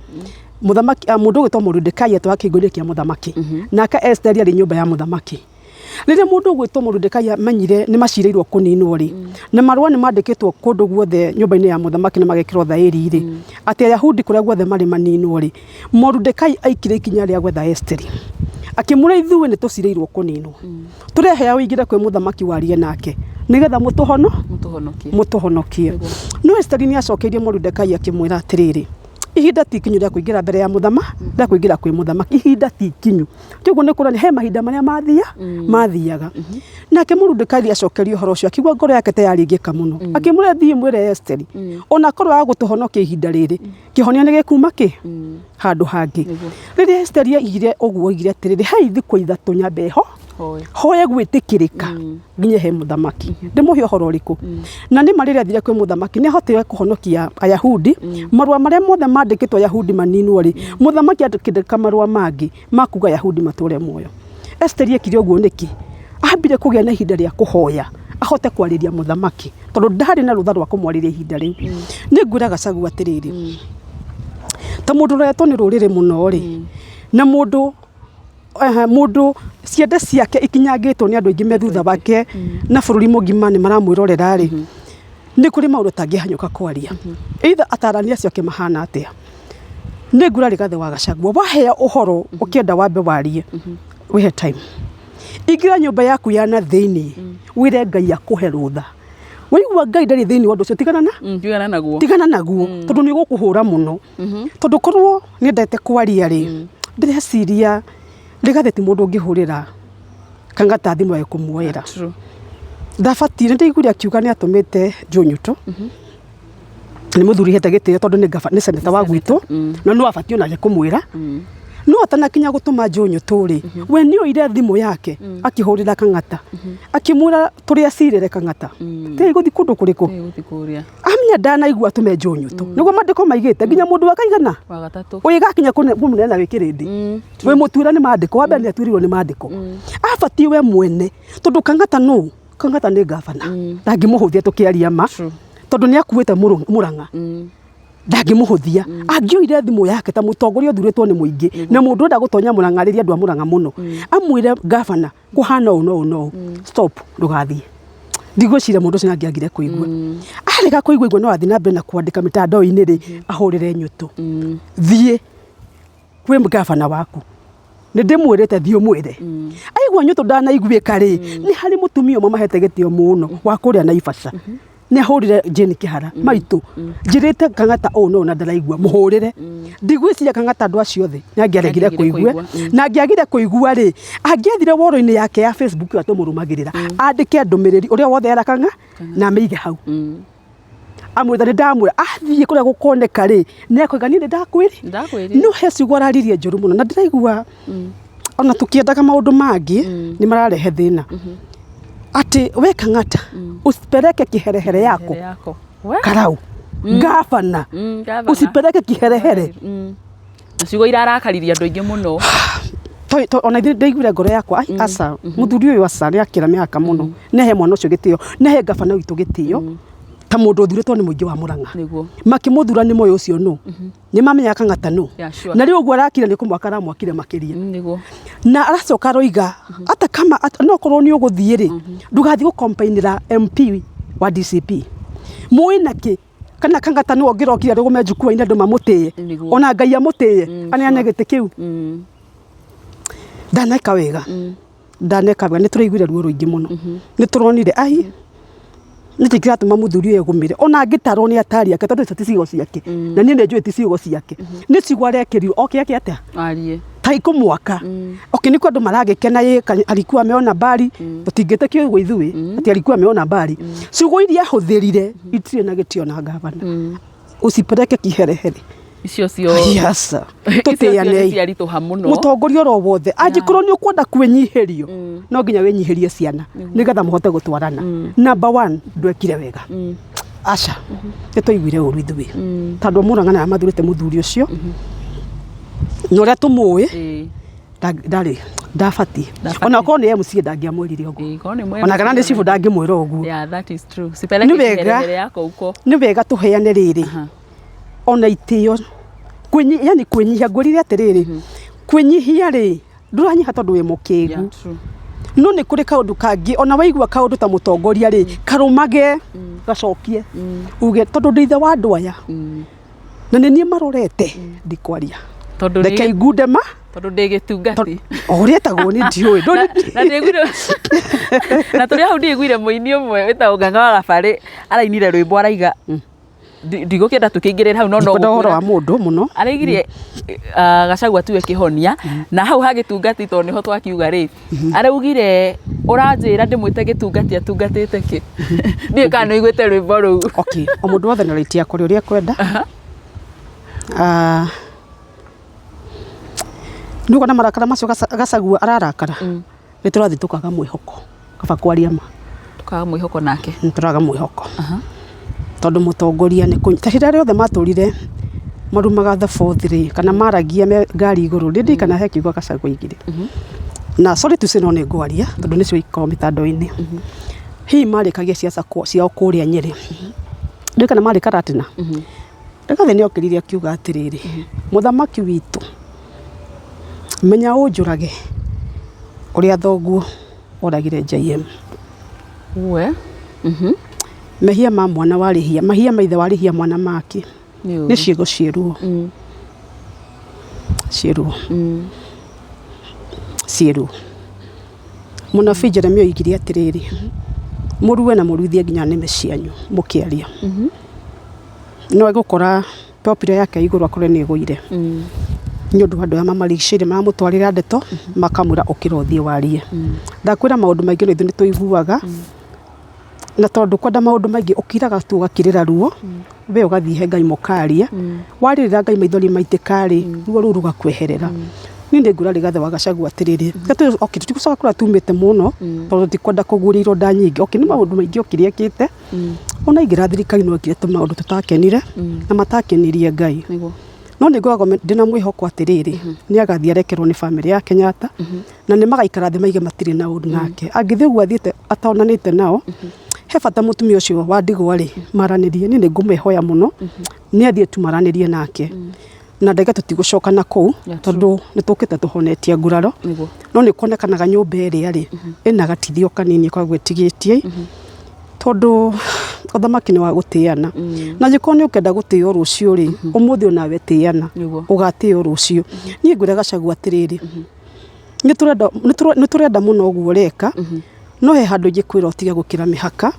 muthamaki mundu gwitwo Mordekai atwa kingoria kia muthamaki naka Esther ari nyumba ya muthamaki riria mundu gwitwo Mordekai amenyire ni macireirwo kuninwo ri na marua ni mandikitwo kundu guothe nyumba-ini ya muthamaki ni magekirwo thairi ri ati Ayahudi kuria guothe mari maninwo ri Mordekai aikire ikinya ria gwetha Esther akimura ithuĩ ni tucireirwo kuninwo turehea wigire kwi muthamaki warie nake nigetha mutuhonokie no Esther ni acokeirie Mordekai akimwira atiriri ihinda tikinyu ria kuingira mbere ya muthama ria kuingira kwi muthamaki ihinda tikinyu kiguo ni kurani he mahinda maria mathiaga nake Mordekai acokerio horo ucio akigwa ngoro yake tayaringika muno akimwira thii mwire Esther ona korwo agutuhonokia ihinda riri kihonio ni gikuma handu hangi riria Esther igire uguo igire atiriri he thikũ ithatu nyambe hoye gwitikirika nginya he muthamaki ndimuhe uhoro uriku na ni marire athire kwi muthamaki ni ahotire kuhonokia Ayahudi marua maria mothe mandikitwo Ayahudi maninwo ri muthamaki andikindika marua mangi makuga Ayahudi mature muoyo Esther ekire uguo niki ambire kugia na ihinda ria kuhoya ahote kwariria muthamaki tondu ndari na rutha rwa kumwariria ihinda riu ni ngwira Gachagua atiriri ta mundu retwo ni rurire muno ri na mundu ciende ciake ikinyangitwo ni andu aingi methutha wake na bururi mugima ni maramwirorera ri ni kuri maundu tangihanyuka kwaria either atarania acio kimahana atia ni ngura Rigathi wa Gachagua wahea uhoro ukienda wambe warie wihe time igira nyumba yaku ya na thiini wire Ngai akuhe rutha waigua Ngai ndari thiini wandu ucio tigana naguo tondu ni gukuhura muno tondu korwo ni ndete kwaria ri ndireciria Rigathi ti mundu ngihurira kangata thimu ya kumuoera ndafatire ndaiguria kiuga ni atumite Njunyuto ni muthuri hete gitio tondu ni seneta wa gwitu na no afatio na kumwira no atanakinya gutuma Njunyuto ri we ni oire thimu yake akihurira kangata akimwira turi acirire kangata te guthi kundu kuriku amnya ndana igua tume Njunyuto niguo mandiko maigite nginya mundu akaigana wa gatatu uiga kinya kumunena wikirindi we mutura ni mandiko wabe ni aturirwo ni mandiko afati we mwene tondu kangata ni gavana ndangimuhuthia tukiaria ma tondu ni akuite Murang'a ndangimuhuthia angioire thimu yake ta mutongoria uthuritwo ni muingi na mundu nda gutonya Murang'a riria andu a Murang'a muno amwire gavana kuhana no stop ndugathie ndigwicira mundu ucio angiagire kuigua arega kuigua no athi na mbere na kuandika mitandao-ini ri ahurire Nyuto thie kwi gavana waku ni ndimwirite thio mwire aigua Nyuto ndanaiguika ri ni hari mutumia umwe mahete gitio muno wa kuria Naivasha ni ahurire Jane Kihara maitu njirite kangata no na ndaraigua muhurire ndigwiciria kangata andu acio othe ni angiaregire kuigua na angiagire kuigua ri angiathire woro-ini yake ya Facebook atumurumagirira andike ndumiriri uria wothe erakanga na meige hau amwitha ni ndamwira athie kuria gukoneka ri ni akoigani ni ndakwiri no he ciugo araririe njuru muno na ndiraigua ona tukiendaga maundu mangi ni mararehe thina ati we kangata usipeleke kiherehere yako karau gavana usipeleke kiherehere ciugo irarakariria andu aingi muno ona ndaiguire ngoro yakwa asa muthuri uyu asa ni akira miaka muno nehe mwana ucio gitio nehe gavana witu gitio ta mundu uthuritwo ni muingi wa Murang'a makimuthura ni moyo ucio no ni mamenya kangata no na riu guo arakira ni kumwaka ramwakire makiria na aracoka roiga ata kama no korwo ni uguthie ri ndugathi gukompainira MP wa DCP muinaki kana kangata no ngirokira rugume njukua ina ndu mamutiye ona Ngai amutiye ani anegete kiu ndaneka wega ni turaiguire ruo ruingi muno ni turonire ai ni tikiratuma muthuri uyu egumire ona angitaro ni atari ake tondu ti ciugo ciake na ni njui ti ciugo ciake ni ciugo arekirio oke yake atia arie taiko mwaka oke niko andu maragikena ye alikuwa ameona bari tutingite kiugo ithui ati alikuwa ameona bari ciugo iria huthirire itire na gitio na gavana usipeleke kiherehere icio cio yasa tutiane ciarituha muno mutongoria ro wothe angikorwo ni ukwenda kwinyihirio no nginya winyihirie ciana nigetha muhote gutwarana number 1 ndwekire wega aca nituiguire uru ithui tondu Murang'a na mathurite muthuri ucio no ria tumui ndabati ona ko ni MC ndangiamwirire uguo ona kana ni cibu ndangimwira uguo yeah that is true sipeleke kiherehere yako uko ni wega tuheane riri ona itio yani kwinyihia ngwirire atiriri kwinyihia ri nduranyiha tondu wi mukingu no ni kuri kaundu kangi ona waigua kaundu ta mutongoria ri karumage gacokie uge tondu ndithe wa andu aya na ni marorete ndikwaria tondu reke igundema tondu ndigitungati orietagwo ni ndiui na ndigwire na turi hau ndigwire muini umwe witagwo Ng'ang'a wa Gabari arainire rwimbo araiga ndigukenda tukingirira hau no ndoro wa mundu muno araigire Gachagua tuwe kihonia na hau hagitungati to niho twakiuga ri araugire uranjira ndimwite gitungati atungatite ki ndiye kana igwete rwimbo ru okay o mundu wothe na ritia kuri uria kwenda nuko na marakara macio Gachagua ararakara ni turathi tukaga mwihoko kaba kwaria ma tukaga mwihoko nake turaga mwihoko tondu mutongoria ni kunyita riothe maturire marumaga the fourth ri kana maragia me ngari iguru rindi kana he kiugo Gachagua igire na sorry tu sino ni ngwaria tondu nicio ikoo mitando-ini hi marikagia siasa ciao kuria Nyeri ndi kana marikara atina ndikathi ni okiriria kiuga atiriri muthamaki witu menya unjurage uria thoguo oragire JM we mehia ma mwana warihia mahia maithe warihia mwana make ni ciego cieruo cieruo munabii Jeremia oigire atiriri murue na muruithie nginya nime cianyu mukiaria no egukora popular yake iguru akore ni igwire ni undu andu ama maricire mamutwarira ndeto makamura ukirothie warie ndakwira maundu maingi ni tuiguaga na tondu kwenda maundu maingi ukiraga tu gakirira ruo we ugathie Ngai mukaria waririra Ngai maithori maitikari ruo ruru gakweherera ni ndingura rigathe wa Gachagua atiriri gatu tutikucoka kura tumite muno tondu tikwenda kugurirwo nda nyingi ni maundu maingi ukiriekite ona ingira thirikari no ikire maundu tutakenire na matakenirie Ngai no ni ngoragwo ndina mwihoko atiriri ni agathia rekerwo ni family ya Kenyatta na ni magaikara thi maige matiri na undu nake angithi ugu athiete atonanite nao he bata mutumia ucio wa ndigwa ri maranirie ni ngumehoya muno ni athie tu maranirie nake na ndege tutigucoka na kou tondu ni tukite tuhonetie nguraro no ni konekanaga nyumba iri ari ina gatithio kanini kwa gwetigitie tondu uthamaki ni wa gutiana na jikoni ukenda gutio rucio ri umuthi ona wetiana ugatio rucio ni ngure Gachagua atiriri ni turenda muno uguo reka no he handu ngikwira utiga gukira mihaka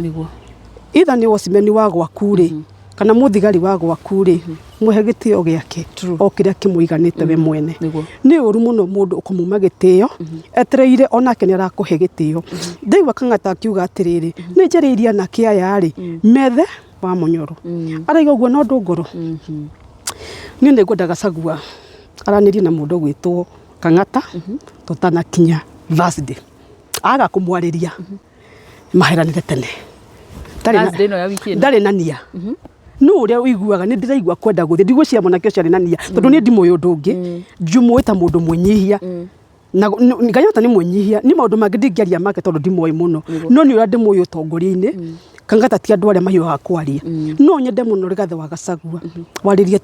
itha ni wosimeni wa gwaku ri kana muthigari wa gwaku ri muhe gitio giake o kiria kimuiganite we mwene ni uru muno mundu ukumuma gitio etereire onake ni arakuhe gitio ndaigua Kang'ata akiuga atiriri ni njeriria na kiaya ri methe wa munyoro araiga uguo no ndungoro ni ngwenda Gachagua aranirie na mundu gwitwo Kang'ata tutanakinya Thursday aga kumwariria maheranire tene ndari nania no uria uiguaga ni ndiraigua kwenda guthi ndigwiciria mwanake ucio ari nania tondu ni ndimu uyu ndungi njumuita mundu munyihia na ngayota ni munyihia ni maundu mangi ndingiaria make tondu ndimu muno no ni uria ndimu uyu tongoria-ini Kang'ata ti andu aria mahiuga kwaria no nyende muno rigathe wa Gachagua waririe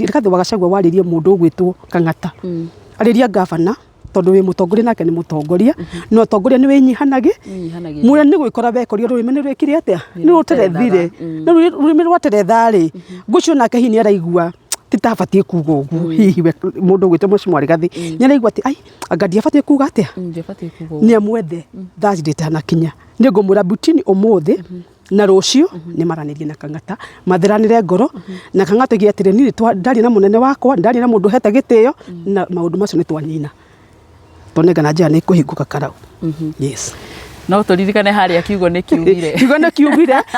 rigathe wa Gachagua waririe mundu gwitwo Kang'ata ariria gavana tondu wi mutongoria nake ni mutongoria no tongoria ni winyihanagi mura ni gwikora bekorio rwime ni rwikire atia ni ruterethire ni rwime rwaterethari ngucio nake hi ni araigua titabatie kuga ugu hihi mundu gwitwo Mheshimiwa Rigathi ni araigua ati ai angadia batie kuga atia ni amwethe Thursday tanakinya ni ngumura butini umuthi na rucio ni maranirie na Kang'ata mathiranire ngoro na Kang'ata giatire ni ndari na munene wakwa ndari na mundu heta gitio na maundu macio ni twanyina tonegana njia ni kuhinguka karau yes no turirikane haria kiugo ni kiugire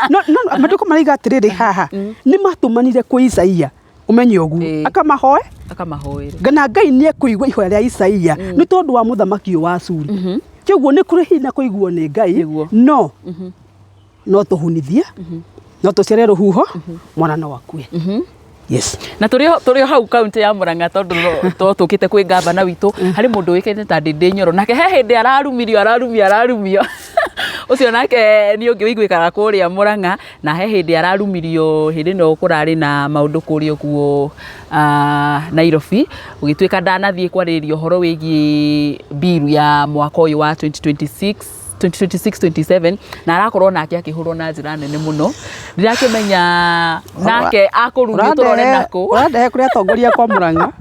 no maduko mariga atiriri haha ni matumanire kwa Isaia umenye ugu akamahoe ngana Ngai nie kuigwa ihoya ria Isaia ni tondu wa muthamaki wa Ashuri kiguo ni kuri hina kuigwo ni Ngai no tuhunithie no tucere ruhuho mwana no akue yes na turio hau kaunti ya Murang'a tondu tukite kwi ngavana witu hari mundu wikite ta Ndindi Nyoro nake he hindi ararumio ucio nake ni ungi wiguikaga kuria Murang'a na he hindi ararumirio hindi no kurari na maundu kurio kuo Nairobi ugituika ndanathie kwaririo horo wigi biru ya mwaka uyu wa 2026-27 na arakorwo nake akihurwo na njira nene muno ndirakimenya nake akurumio turone nako urande kuria tongoria kwa Murang'a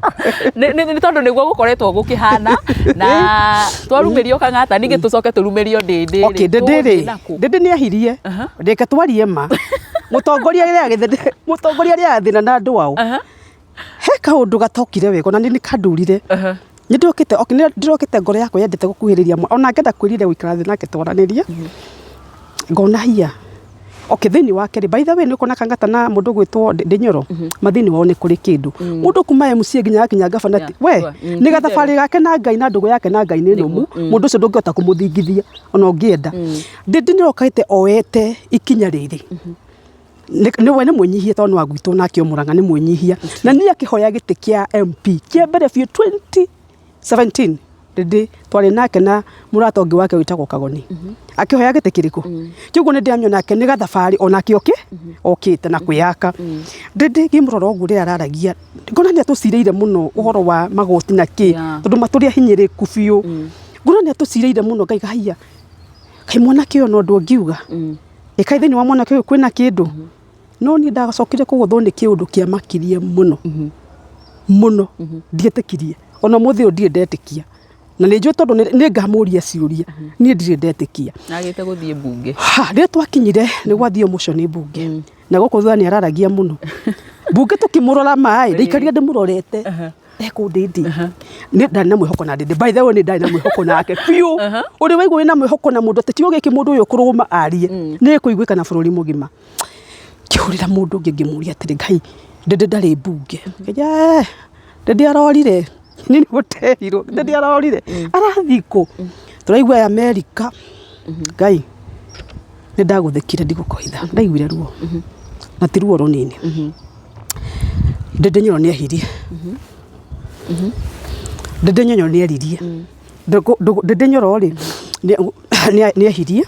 ni tondu niguo gukoretwo gukihana na twarumirio kang'ata ningi tucoke turumirio Ndindi okay Ndindi ni ahirie ndeke twarie ma mutongoria ria athina na andu wao he kaundu gatokire wego na ni kadurire ndokite ngoro yakwa yendete gukuhiriria ona ngenda kwirire guikara thi nake twaranirie ngona hia okay thini wake by the way ni kona kangata na mundu gwitwo Ndindi Nyoro mathini wao ni kuri kindu mundu kuma MC nginya gavana we ni gathabari gake na Ngai na ndugu yake na Ngai ni numu mundu ucio ndungihota kumuthingithia ona ungienda Ndindi Nyoro kaite oete ikinya riri ni we ni munyihia tondu wa gwitwo nake Murang'a ni munyihia na ni akihoya giti kia MP kia mbere fio 2017 Ndindi twari nake na muratongi wake witagwo Kagoni akihoya giti kiriku kiguo ni ndiamyo nake ni gathabari ona kioke okite na kwiyaka Ndindi gimuroro gure araragia ngona ni atucireire muno uhoro wa magoti na ki tondu maturia hinyiriku biu ngona ni atucireire muno Ngai haiya kai mwana kio no ndungiuga kai thini wa mwana kio kwina kindu no ni ndagacokire kuguthwo ni kiundu kia makirie muno ndietikirie ona muthi ndie ndetikia na ni njue tondu ni ngamuria ciuria ni ndire ndetikia agite guthie bunge ri twakinyire ni gwathio mucio ni bunge na guku thani araragia muno bunge tukimurora mai ndikarire ndimurorete eko Ndindi ni ndani na mwihoko na Ndindi by the way ni ndani na mwihoko nake piu uri waigwo wina mwihoko na mundu tetiyo giki mundu uyu kuruma arie ni kuiguika na bururi mugima kiurira mundu ngimuria atiri Ngai Ndindi ndari bunge ya Ndindi arorire nini guterirwo Ndindi arorire arathiko turaigwa ya America Ngai ni ndaguthikire ndigukoitha ndaiguire ruo na tiruo runini Ndindi Nyoro ni ahirie Ndindi Nyoro ni aririe Ndindi Nyoro ri ni ahirie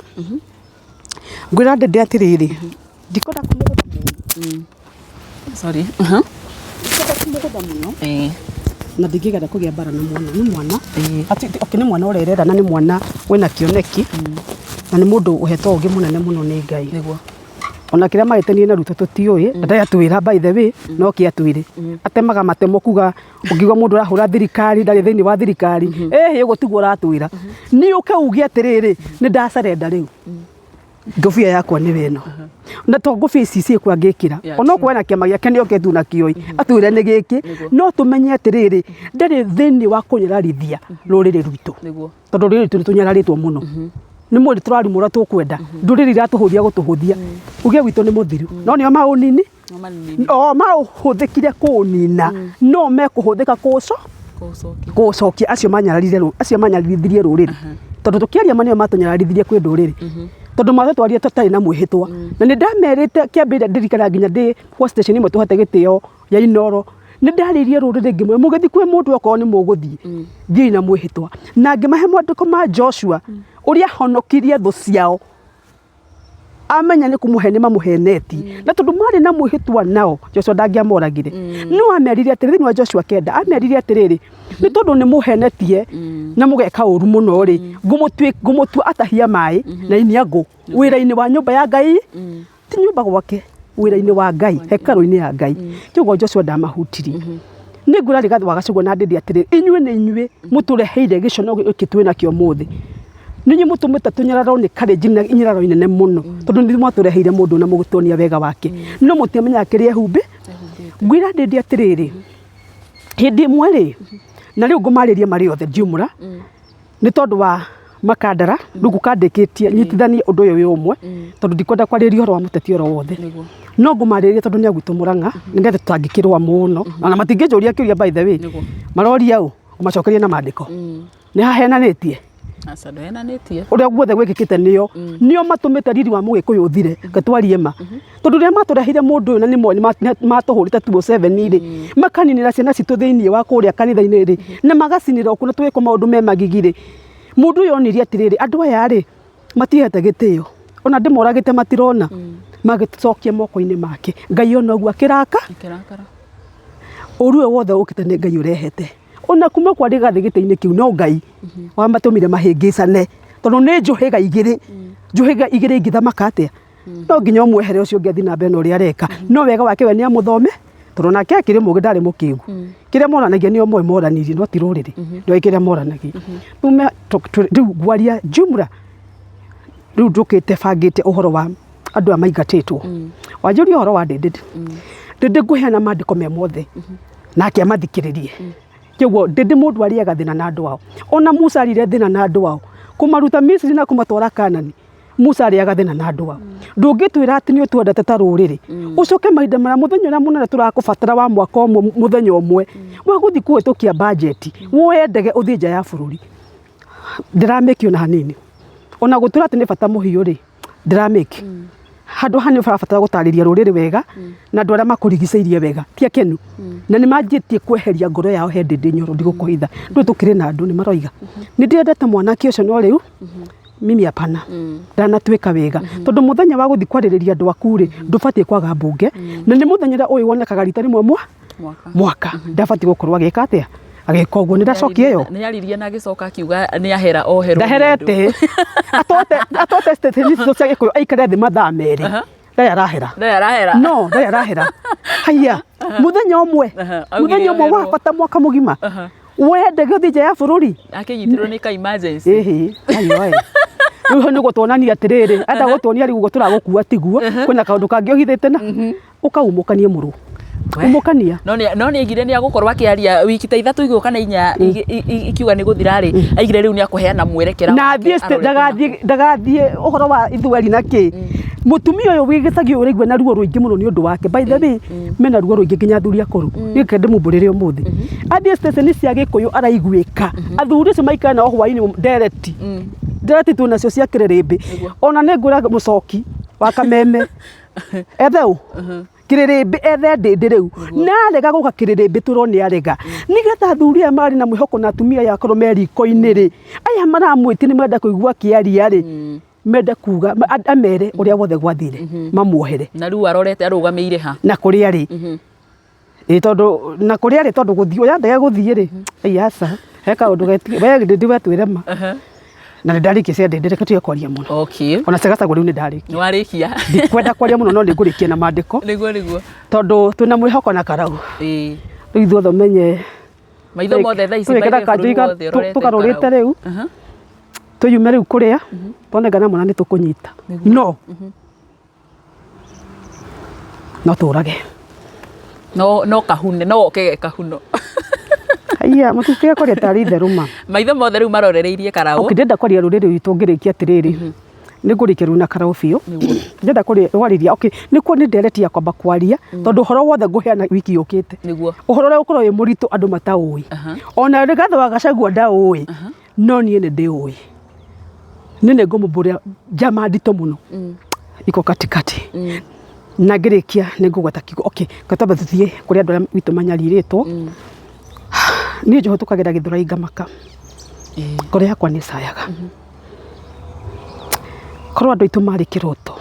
ngwira Ndindi atiriri ndikona kumugutha muno sorry ndikona kumugutha muno na ndingigera kugia bara na mwana ati okay ni mwana urerera na ni mwana wina kioneki na ni mundu uhetwo ungi munene muno ni Ngai niguo ona kiria maitenie na Ruto tutioi ndaya twira by the way no kia twire atemaga matemo kuga ungiwa mundu arahura thirikari ndari thini wa thirikari yugo tiguo ratwira ni uke ugie atiriri ni ndacarenda riu ngofia yakwa ni weno na to ngofia ici kwa ngikira ona kwena kiama giake ni oketu na kioi atwire ni giki no tumenye atiriri ndari thini wa kunyararithia ruriri rwitu tondu ruriri tu tunyararitwo muno ni muri turari mura tukwenda nduriri ratuhuthia gutuhuthia ugie witu ni muthiru no nio maunini mahuthikire kunina no mekuhuthika kucokia acio manyarithirie ruriri tondu tukiaria manio matunyararithirie kwi nduriri tondu matho twaria tutari na mwihitwa na ni ndamerite kiambire ndirikana nginya ndi kwa station imwe tuhate gitio ya Inoro ni ndaririe ruriri ngimwe mugithi kwi mundu okoo ni muguthie thii na mwihitwa na ngimahe mwandiko ma Joshua uria honokirie thu ciao amenya ni kumuhe ni mamuheneti na tondu mari na mwihitwa nao Joshua ndangiamoragire no ameririe atiriri ni wa Joshua kenda ameririe atiriri ni tondu ni muhenetie na mugeka uru muno ri ngumutua atahia mai na iniago wira-ini wa nyumba ya Ngai ti nyumba gwake wira-ini wa Ngai hekaru-ini ya Ngai kiguo Joshua ndamahutiri ni ngura rigathi wagacugo na Ndindi atiriri inyue ni inyue mutureheire gicono gikitwina kio muthi ninyi mutumite tunyararo ni courage na inyararo inene muno tondu ni mwatureheire mundu na mugutonia wega wake no mutimenya kiria humbi ngwira Ndindi atiriri hindi mweri na riu ngumariria mari othe jumla ni tondu wa makandara rĩu gũkandĩkĩtie nyitithanie ũndũ ũyũ wĩ ũmwe tondũ ndikwenda kwarĩria ũhoro wa mũteti oro wothe no ngũmarĩrĩria tondũ nĩ agwitũ Mũrang'a nĩgetha tũtangĩkĩrũa mũno na matingĩnjũria kĩũria by the way maroria ũ macokerie na maandĩko nĩ hahenanĩtie ũrĩa guothe gwĩkĩkĩte nĩo matũmĩte riri wa Mũgĩkũyũ ũthire ngatwarie ma tondũ rĩrĩa matũrehire mũndũ ũyũ na nĩ matũhũrĩte 2007 makaninĩra ciana citũ thĩinĩ wa kũrĩa kanitha-inĩ rĩ na magacinĩra okuo na twĩkwo maũndũ me magigi rĩ mũndũ ũyũ onirie atĩrĩrĩ andũ aya rĩ matihete gĩtĩo ona ndĩmoragĩte matirona magĩcokia moko-inĩ make Ngai ona ũguo akĩrakara ũru ũyũ wothe ũkĩte nĩ Ngai ũrehete ona kuma kwa rĩgathĩ gĩtĩ-inĩ kĩu no Ngai wamatũmire mahĩngĩcane tondũ nĩ njũhĩga igĩrĩ ingĩthamaka atĩa no nginya ũmwehere ũcio ũngĩ athi na mbere na ũrĩa areka no wega wake we nĩ amũthome tondũ nake akĩrĩ mũgĩ ndarĩ mũkĩgu kĩrĩa moranagia nĩo moĩ moranirie no ti rũrĩrĩ ndio kĩrĩa moranagia rĩu ngwaria jumla rĩu ndũkĩte bangĩte ũhoro wa andũ a maingatĩtwo wanjũria ũhoro wa Ndĩndĩ ngũheana maandĩko me mothe nake amathikĩrĩrie kĩguo Ndĩndĩ mũndũ arĩaga thĩna na andũ ao ona Musa arĩire thĩna na andũ ao kũmaruta Misiri na kũmatwara Kanani Musa arĩaga thĩna na andũ ao ndũngĩtwĩra atĩ nĩ ũtwendete ta rũrĩrĩ ũcoke mahinda marĩa mũthenya ũrĩa mũnene tũrakũbatara wa mwaka ũmwe mũthenya ũmwe wa gũthiĩ kũhĩtũkia bajeti woe ndege ũthiĩ nja ya bũrũri ndĩramĩkio na hanini ona gũtura atĩ nĩ bata mũhiũ rĩ ndĩramĩki handũ hanini ũrabatara gũtarĩria rũrĩrĩ wega na andũ arĩa makũrigicĩirie wega ti akenu na nĩ manjĩtie kweheria ngoro yao he Ndĩndĩ Nyoro ndigũkũhitha rĩu tũkĩrĩ na andũ nĩ maroiga nĩ ndĩendete mwanake ũcio no rĩu mimi hapana ndanatuĩka wega tondũ mũthenya wa gũthiĩ kwarĩrĩria andũ aku rĩ ndũbatiĩ kwaga mbunge na nĩ mũthenya ũyũ wonekaga rita rĩmwe mwaka ndabatiĩ gũkorwo agĩka atĩa agĩka ũguo nĩ ndacokia ĩyo nĩ yaririe na agĩcoka akiuga nĩ ahera oherwo ndaherete atote station icio cia Gĩkũyũ aikare thĩ mathaa merĩ ndarĩ arahera haya mũthenya ũmwe wa bata mwaka mũgima wende gũthiĩ nja ya bũrũri akĩnyitirwo nĩ ka emergency rĩu nĩ gũtuonania atĩrĩrĩ enda gũtuonia rĩu tũragũkua tiguo kwĩna kaũndũ kangĩ ũhithĩte na ũkaumũkania mũrũ umũkania no nĩ aigire nĩ agũkorwo akĩaria wiki ta ithatũ igũrũ kana inya ikiuga nĩ gũthira rĩ aigire rĩu nĩ akũheana mwerekera na ndagathiĩ ũhoro wa ithweri na kĩ mũtumia ũyũ wĩgĩcagio ũrĩigua na ruo rũingĩ mũno nĩ ũndũ wake by the way mena ruo rũingĩ nginya athuri akũrũ nĩ kende mũmbũrĩre ũmũthĩ athiĩ station cia Gĩkũyũ araiguĩka athuri acio maikara na hwainĩ ndereti tu nacio cia Kĩrĩrĩmbĩ ona nĩ ngwĩra mũcoki wa Kameme etheu Kĩrĩrĩmbĩ ethe Ndĩndĩ rĩu na arega gũka Kĩrĩrĩmbĩ tũro nĩ arega nĩgetha athuri aya marĩ na mwĩhoko na atumia yakorwo meriko-inĩ rĩ aya maramwĩtia nĩ menda kũigua kĩaria rĩ menda kuga amere ũrĩa wothe gwathire mamuohere na rĩu arorete arũgamĩire ha na kũrĩa rĩ tondũ gũthiĩ oya ndege gũthiĩ rĩ aca he kaũndũ Ndĩndĩ wetwĩre ma na nĩ ndarĩkia cia Ndĩndĩ reke tuge kwaria mũno ona Gachagua rĩu nĩ ndarĩkia warĩkia ndikwenda kwaria mũno no nĩ ngũrĩkia na maandĩko nĩguo tondũ twĩna mwĩhoko na Karau rĩu ithuothe ũmenye maitho mothe thaa ici tũgarũrĩte rĩu tũyume rĩu kũrĩa tuonengana mwana nĩ tũkũnyita no tũrage no kahune no okege kahuno haiya mũtuĩke kwaria tarĩ itherũ ma maitho mothe rĩu marorereirie Karau ndĩrenda kwaria rũrĩrĩ rwitũ ngĩrĩkia atĩrĩrĩ nĩ ngũrĩkia rĩu na Karau biũ ndĩrenda kwarĩria nĩkuo nĩ ndereti ya kwamba kwaria tondũ ũhoro wothe ngũheana wiki yũkĩte ũhoro ũrĩa ũkorwo wĩ mũritũ andũ mataũĩ ona Rigathĩ wa Gachagua ndaũĩ no niĩ nĩ ndĩũĩ nĩ ngũmũmbũrĩra njama nditũ mũno iko katikati na ngĩrĩkia nĩ ngũgweta kiugo katamba tuthiĩ kũrĩ andũ arĩa witũ manyarirĩtwo niĩ njohũtũkagĩra Gĩthũrai ngamaka ngoro yakwa nĩ cayaga korwo andũ aitũ marĩ kĩroto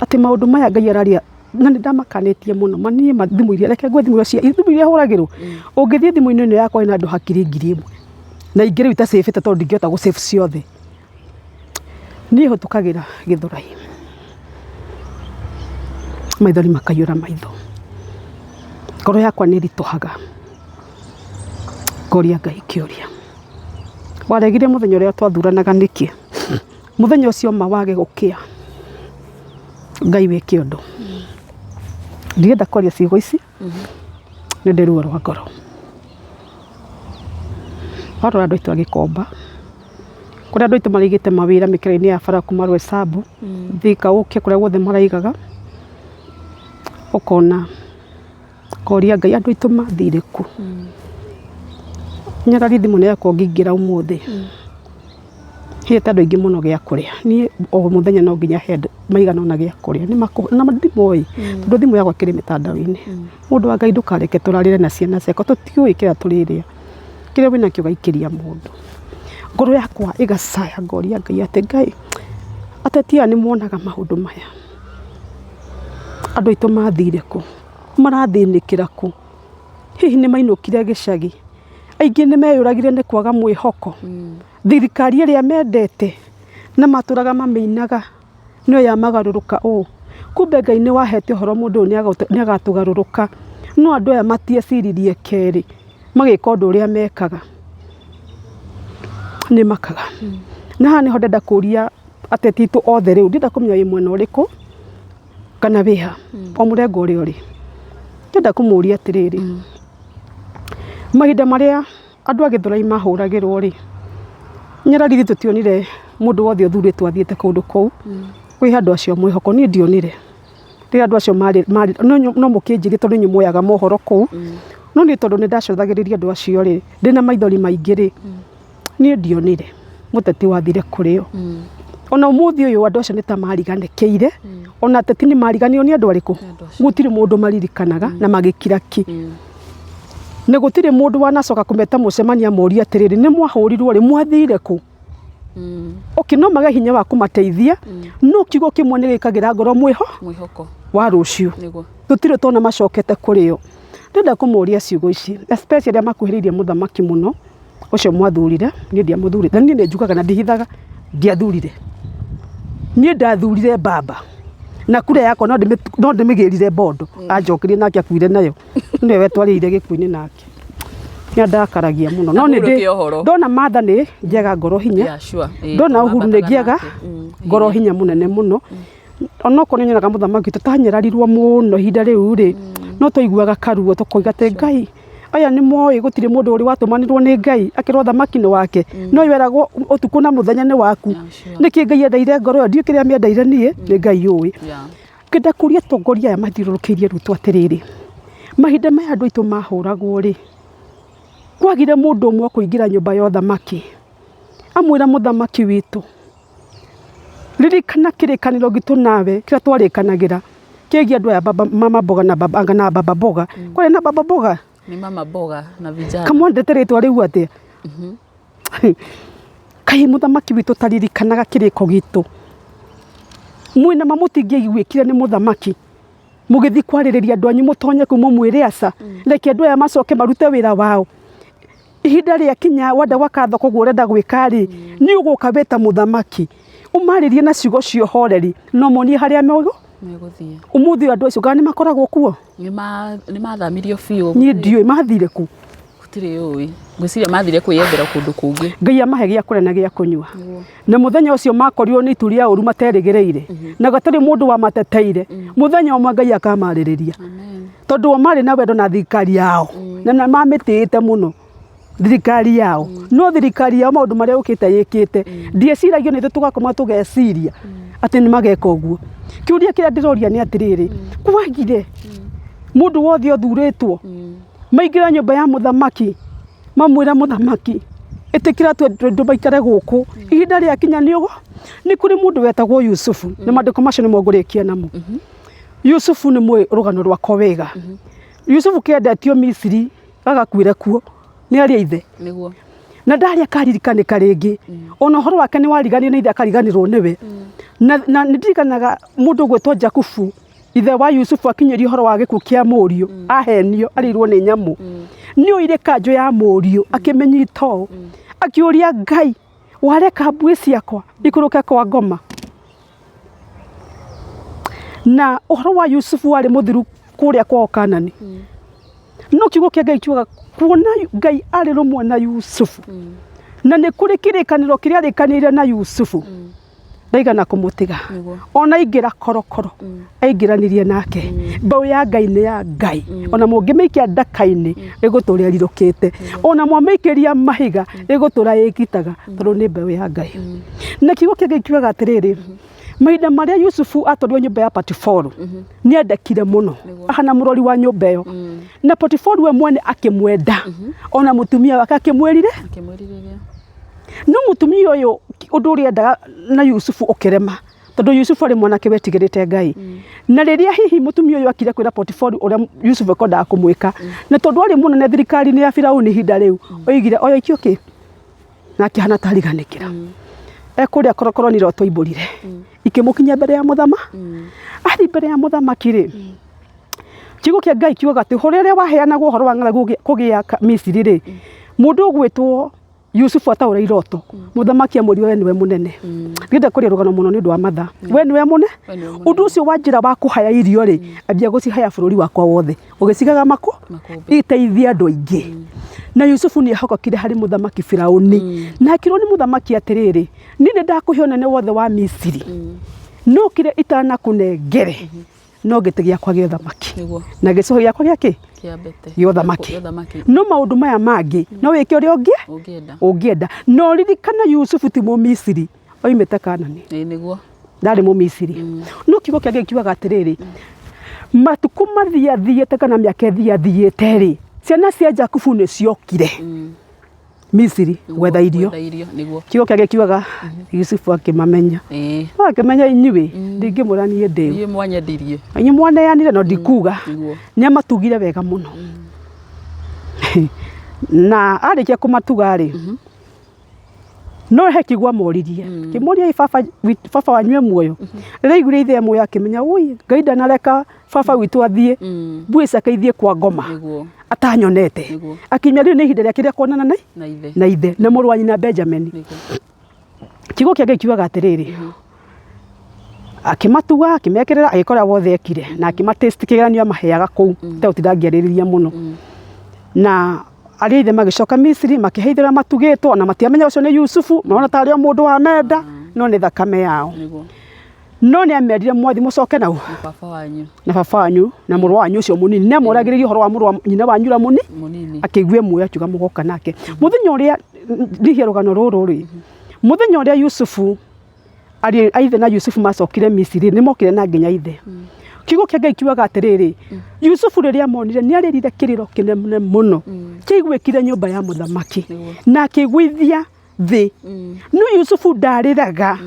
atĩ maũndũ maya Ngai araria na nĩ ndamakanĩtie mũno manie thimũ iria reke ngwe thimũ iria hũragĩrwo ũngĩthiĩ thimũ-inĩ ĩno yakwa ĩna andũ hakiri 1000 na ingĩ rĩu itacĩbĩte tondũ ndingĩhota gũcĩbu ciothe niĩ hũtũkagĩra Gĩthũrai maithori makaiyũra maitho ngoro yakwa nĩ ritũhaga ngoria Ngai kĩũria waregire mũthenya ũrĩa twathuranaga nĩkĩ mũthenya ũcio ma wage gũkĩa Ngai wĩke ũndũ ndirenda kwaria ciugo ici nĩ ndĩ ruo rwa ngoro warora andũ aitũ a Gĩkomba kuria andu aitu marigite mawira mikira-ini ya bara kuma Rwesambu Thika uke kuria guothe maraigaga ukona koria Ngai andu aitu mathire ku nyarari thimu ne yakwa ngingira umuthi hiete andu aingi muno gia kuria ni o muthenya no nginya he maigana na gia kuria ni na ndimoi tondu thimu yakwa kiri mitandao-ini mundu wa Ngai ndukareke turarire na ciana ciakwa tutiui kira turiria kire wina kio gaikiria mundu ngoro yakwa igacaya ngoria Ngai ati Ngai atetia ni muonaga maundu maya andu aitu mathire ku marathinikira ku hihi ni mainukire gicagi aingi ni meyuragire ni kwaga mwihoko thirikari iria mendete na maturaga mameinaga no ya magaruruka kumbe Ngai ni wahete horo mundu ni agatugaruruka no andu aya matieciririe keri magika undu uria mekaga ni makaga na ni ndenda kuria ateti tu othe riu ndenda kumenya wi mwena uriku kana wiha o murengo uri uri ndenda kumuria atiriri mahinda maria andu a Githurai mahuragirwo ri nyarari tutionire mundu wothe uthuritwo athiete kundu kou kwi andu acio mwihoko ni ndionire ri andu acio mari no mukinjiri tondu nyu moyaga mohoro kou no ni tondu ni ndacothagiriria andu acio ri ndina maithori maingi ri ni ndionire muteti wathire kurio ona umuthi uyu andu acio ni ta mariganekeire ona ateti ni mariganio ni andu ariku gutiri mundu maririkanaga na magikiraki ne gutiri mundu wanacoka kumeta mucemania moria atiriri ni mwahurirwo ri mwathire ku no mage hinya wa kumateithia no kigo kimwe ni gikagira ngoro mwihoko wa rucio tutire tona macokete kurio ndenda kumuria ciugo ici especially amakuhiririe muthamaki muno ucio mwathurire ni ndia muthurire ni njugaga na ndihithaga ndiathurire ni ndathurire baba na kure yako no ndimigirire bondo anjokirie nake akuire nayo ni we twarire gikuini nake ni ndakaragia muno no ni ndona matha ni njega ngoro hinya ndona uhuru ni ngiaga ngoro hinya munene muno ona ko nyonaga muthamaki tutanyerarirwo muno hinda riu ri no tuiguaga karuo tukoiga te Ngai aya ni moi gutire mundu uri watumanirwo ni Ngai akirwo thamaki ni wake no iweragwo utuku na muthenya ni waku niki Ngai endaire ngoro ndio kiria miendaire nie ni Ngai ui kenda kuria tongoria ya mathirurukirie rutu atiriri mahinda maya andu aitu mahuragwo ri kwagire mundu umwe kuingira nyumba ya thamaki amwira muthamaki witu ririkana kirikaniro gitu nawe kira twarikanagira kegi andu aya mama boga na baba boga kwale na baba boga ni mama boga na vijana kamwe ndeteretwa riu atia kai muthamaki witu taririkanaga kiriko gitu mwina mamutingi igwikire ni muthamaki mugithi kwaririria andu anyu mutonye ku mumwire aca reke andu aya macoke marute wira wao ihinda ria kinya wanda wakatho koguo urenda gwikari ni uguka beta muthamaki umaririe na ciugo cio horeri no monie haria meguthie umuthi andu acio gani makoragwo kuo ni mathamirio fiu ni ndioi mathire ku gutire ui ngwiciria mathire kwiyendera kundu kungi Ngai amahe gia kuria na gia kunyua na muthenya ucio makorirwo ni ituria uru materigireire na gatari mundu wa mateteire muthenya umwe Ngai akamaririria tondu mari na wendo na thirikari yao na mamitite muno thirikari yao no thirikari yao maundu maria ukite yikite ndieciragio ni tugakoma tugeciria ati ni mageka uguo kiuria kiria ndiroria ni atiriri kwagire mundu wothe uthuritwo maingira nyumba ya muthamaki mamwira muthamaki itikira twendu baikare guku ihinda ria kinya ni ugo ni kuri mundu wetagwo Yusufu ni mandiko macio ni mongurikia namo Yusufu ni mwe rugano rwako wega Yusufu kendetio Misiri agakwire kuo ni ari ithe niguo na ndari akaririkanika ringi ona horo wake ni wariganio ni ithe akariganirwo niwe na ndirikanaga mundu gwetwo Jakubu ithe wa Yusufu akinyiri horo wa gikuo kia murio ahenio arirwo ni nyamu ni oire kanjo ya murio akimenyito akiuria Ngai wareka mbui ciakwa ikuruke kwa ngoma na horo wa Yusufu wari muthiru kuria kwa Kanani no kiugo kia Ngai kiuga kuona Ngai ari rumwe na Yusufu na ni kuri kirikaniro kiria rikanire na Yusufu ndaigana kumutiga ona ingira korokoro aingiranirie nake mbau ya Ngai ni ya Ngai ona mungimikia ndakaini iguturia rirukite ona mwamikiria mahiga igutura ikitaga tondu ni mbau ya Ngai na kiugo kingi kiugaga atiriri mahinda maria Yusufu atwarirwo nyumba ya Potifaru ni endekire muno ahana murori wa nyumba iyo na Potifaru we mwene akimwenda ona mutumia wake akimwirire no mutumia uyu undu uria endaga na Yusufu ukirema tondu Yusufu ari mwanake wetigirite Ngai na riria hihi mutumia uyu akire kwira Potifaru uria Yusufu ekondaga kumwika na tondu ari munene thirikari ni ya Firauni hinda riu oigire oyo ikioki na akihana tariganikira ekuria korokoro ni roto iburire ikimukinya mbere ya muthama ari mbere ya muthamaki ri kiugo kia Ngai kiugaga ati hurere waheanagwo uhoro wa ng'aragu kugia Misiri ri mundu ugwitwo Yusufu ataura iroto muthamaki amuri we niwe munene ngenda kuri rugano muno ni ndu wa matha we niwe mune undu ucio wa njira wa kuhaya irio ri ambia gucihaya bururi wakwa wothe ugicigaga mako iteithia andu aingi na Yusufu ni ahokokire hari muthamaki Firauni na akirwo ni muthamaki atiriri nini ndakuhe onene wothe wa Misiri no kire itana kunengere no gite giakwa gya thamaki na gicoho giakwa giaki gya thamaki no maundu maya mangi no wike uria ungienda no ririkana Yusufu ti mu Misiri oimete Kanani niguo ndari mu Misiri no kiugo kia Ngai kiugaga atiriri matuku mathiathiite kana miaka ithiathiite ri ciana cia Jakubu ni ciokire Misiri gwetha irio kiugo kia Ngai kiugaga Yusufu akimamenya akimenya inyuĩ ndingĩmũranie ndĩu inyuĩ mwaneanire no ndikuga nĩ amatugire wega mũno na arĩkia kũmatuga rĩ no he kigwa moririe kimuria baba wanyu muoyo rĩrĩa aiguire ithe muoyo akimenya ui Ngai ndanareka baba witũ athie mbwĩca kaithie kwa ngoma atanyonete akinya rĩu nĩ ihinda rĩake rĩa kuonana na ithe na mũrũ wa nyina Benjamin kiugo kia Ngai kiugaga atiriri akimatuga akimekerera agikora wothe ekire na akimatesti kigeranio amaheaga kuu teũtindangiarĩrĩria muno na ari ithe magicoka Misiri makiheithira matugitwo na matiamenya ucio ni Yusufu maona tari o mundu wa menda no ni thakame yao no ni amerire mwathi mucoke nau na baba wanyu na mũrũ wanyu ucio munini ne moragiririe horo wa mũrũ wa nyina wanyu ra munini akigwe muoyo akiuga mugoka nake muthenya uria ndihia rugano ruru ri muthenya uria Yusufu ari aithe na Yusufu macokire Misiri ni mokire na nginya ithe kiugo kia Ngai kiugaga atiriri Yusufu riria monire ni aririre kiriro kinene muno kigwikire nyumba ya muthamaki na kigwithia thi no Yusufu ndariraga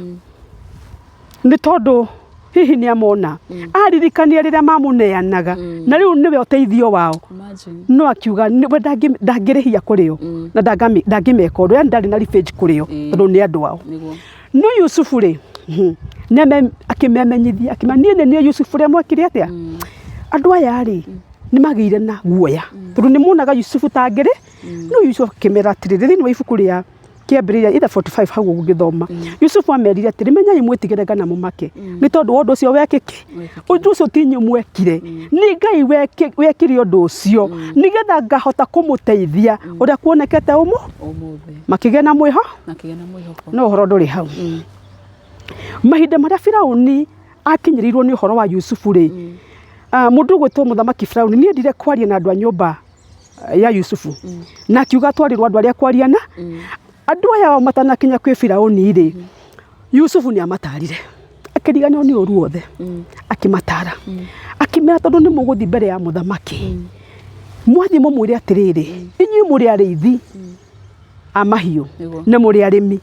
ni tondu hihi ni amona aririkania riria mamuneanaga na riu niwe uteithio wao no akiuga niwe ndangirihia kurio na ndangimeka undu ndari na revenge kurio tondu ni andu wao no Yusufu ri neme akimemenyithia akimania ni Yusufu ri mwekire atia andu aya ri ni magire na guoya tondu ni munaga Yusufu tangiri no Yusufu akimera atiriri ni ibuku ria kiambiriria itha 45 hau gugithoma Yusufu amerire atiri menyai mwitigire ngana mumake ni tondu undu ucio wekiki undu ucio tinyu mwekire ni Ngai wekire undu ucio nigetha ngahota kumuteithia uria kuonekete umuthi makigena mwiho no horo nduri hau mahinda maria Firauni akinyirirwo ni horo wa Yusufu ri mundu gwitwo muthamaki Firauni ni endire kwaria na andu a nyumba ya Yusufu na kiuga twarirwo andu aria kwaria na andu aya matanakinya kwi Firauni ri Yusufu ni amatarire akiriganio ni uru wothe akimatara akimera tondu ni muguthi mbere ya muthamaki mwathi mumwire atiriri inyu muri ariithi amahiu na muri arimi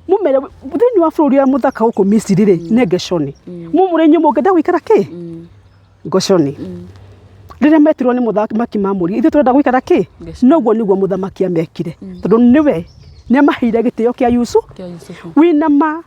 mumere thini wa bururi ya muthaka guku Misiri ri ne Geshoni mumure nyu mugenda gwikara ki Goshoni riria metirwo ni muthamaki mamuri ithu turenda gwikara ki noguo niguo muthamaki amekire tondu niwe ni amaheire gitio kia Yusufu wina ma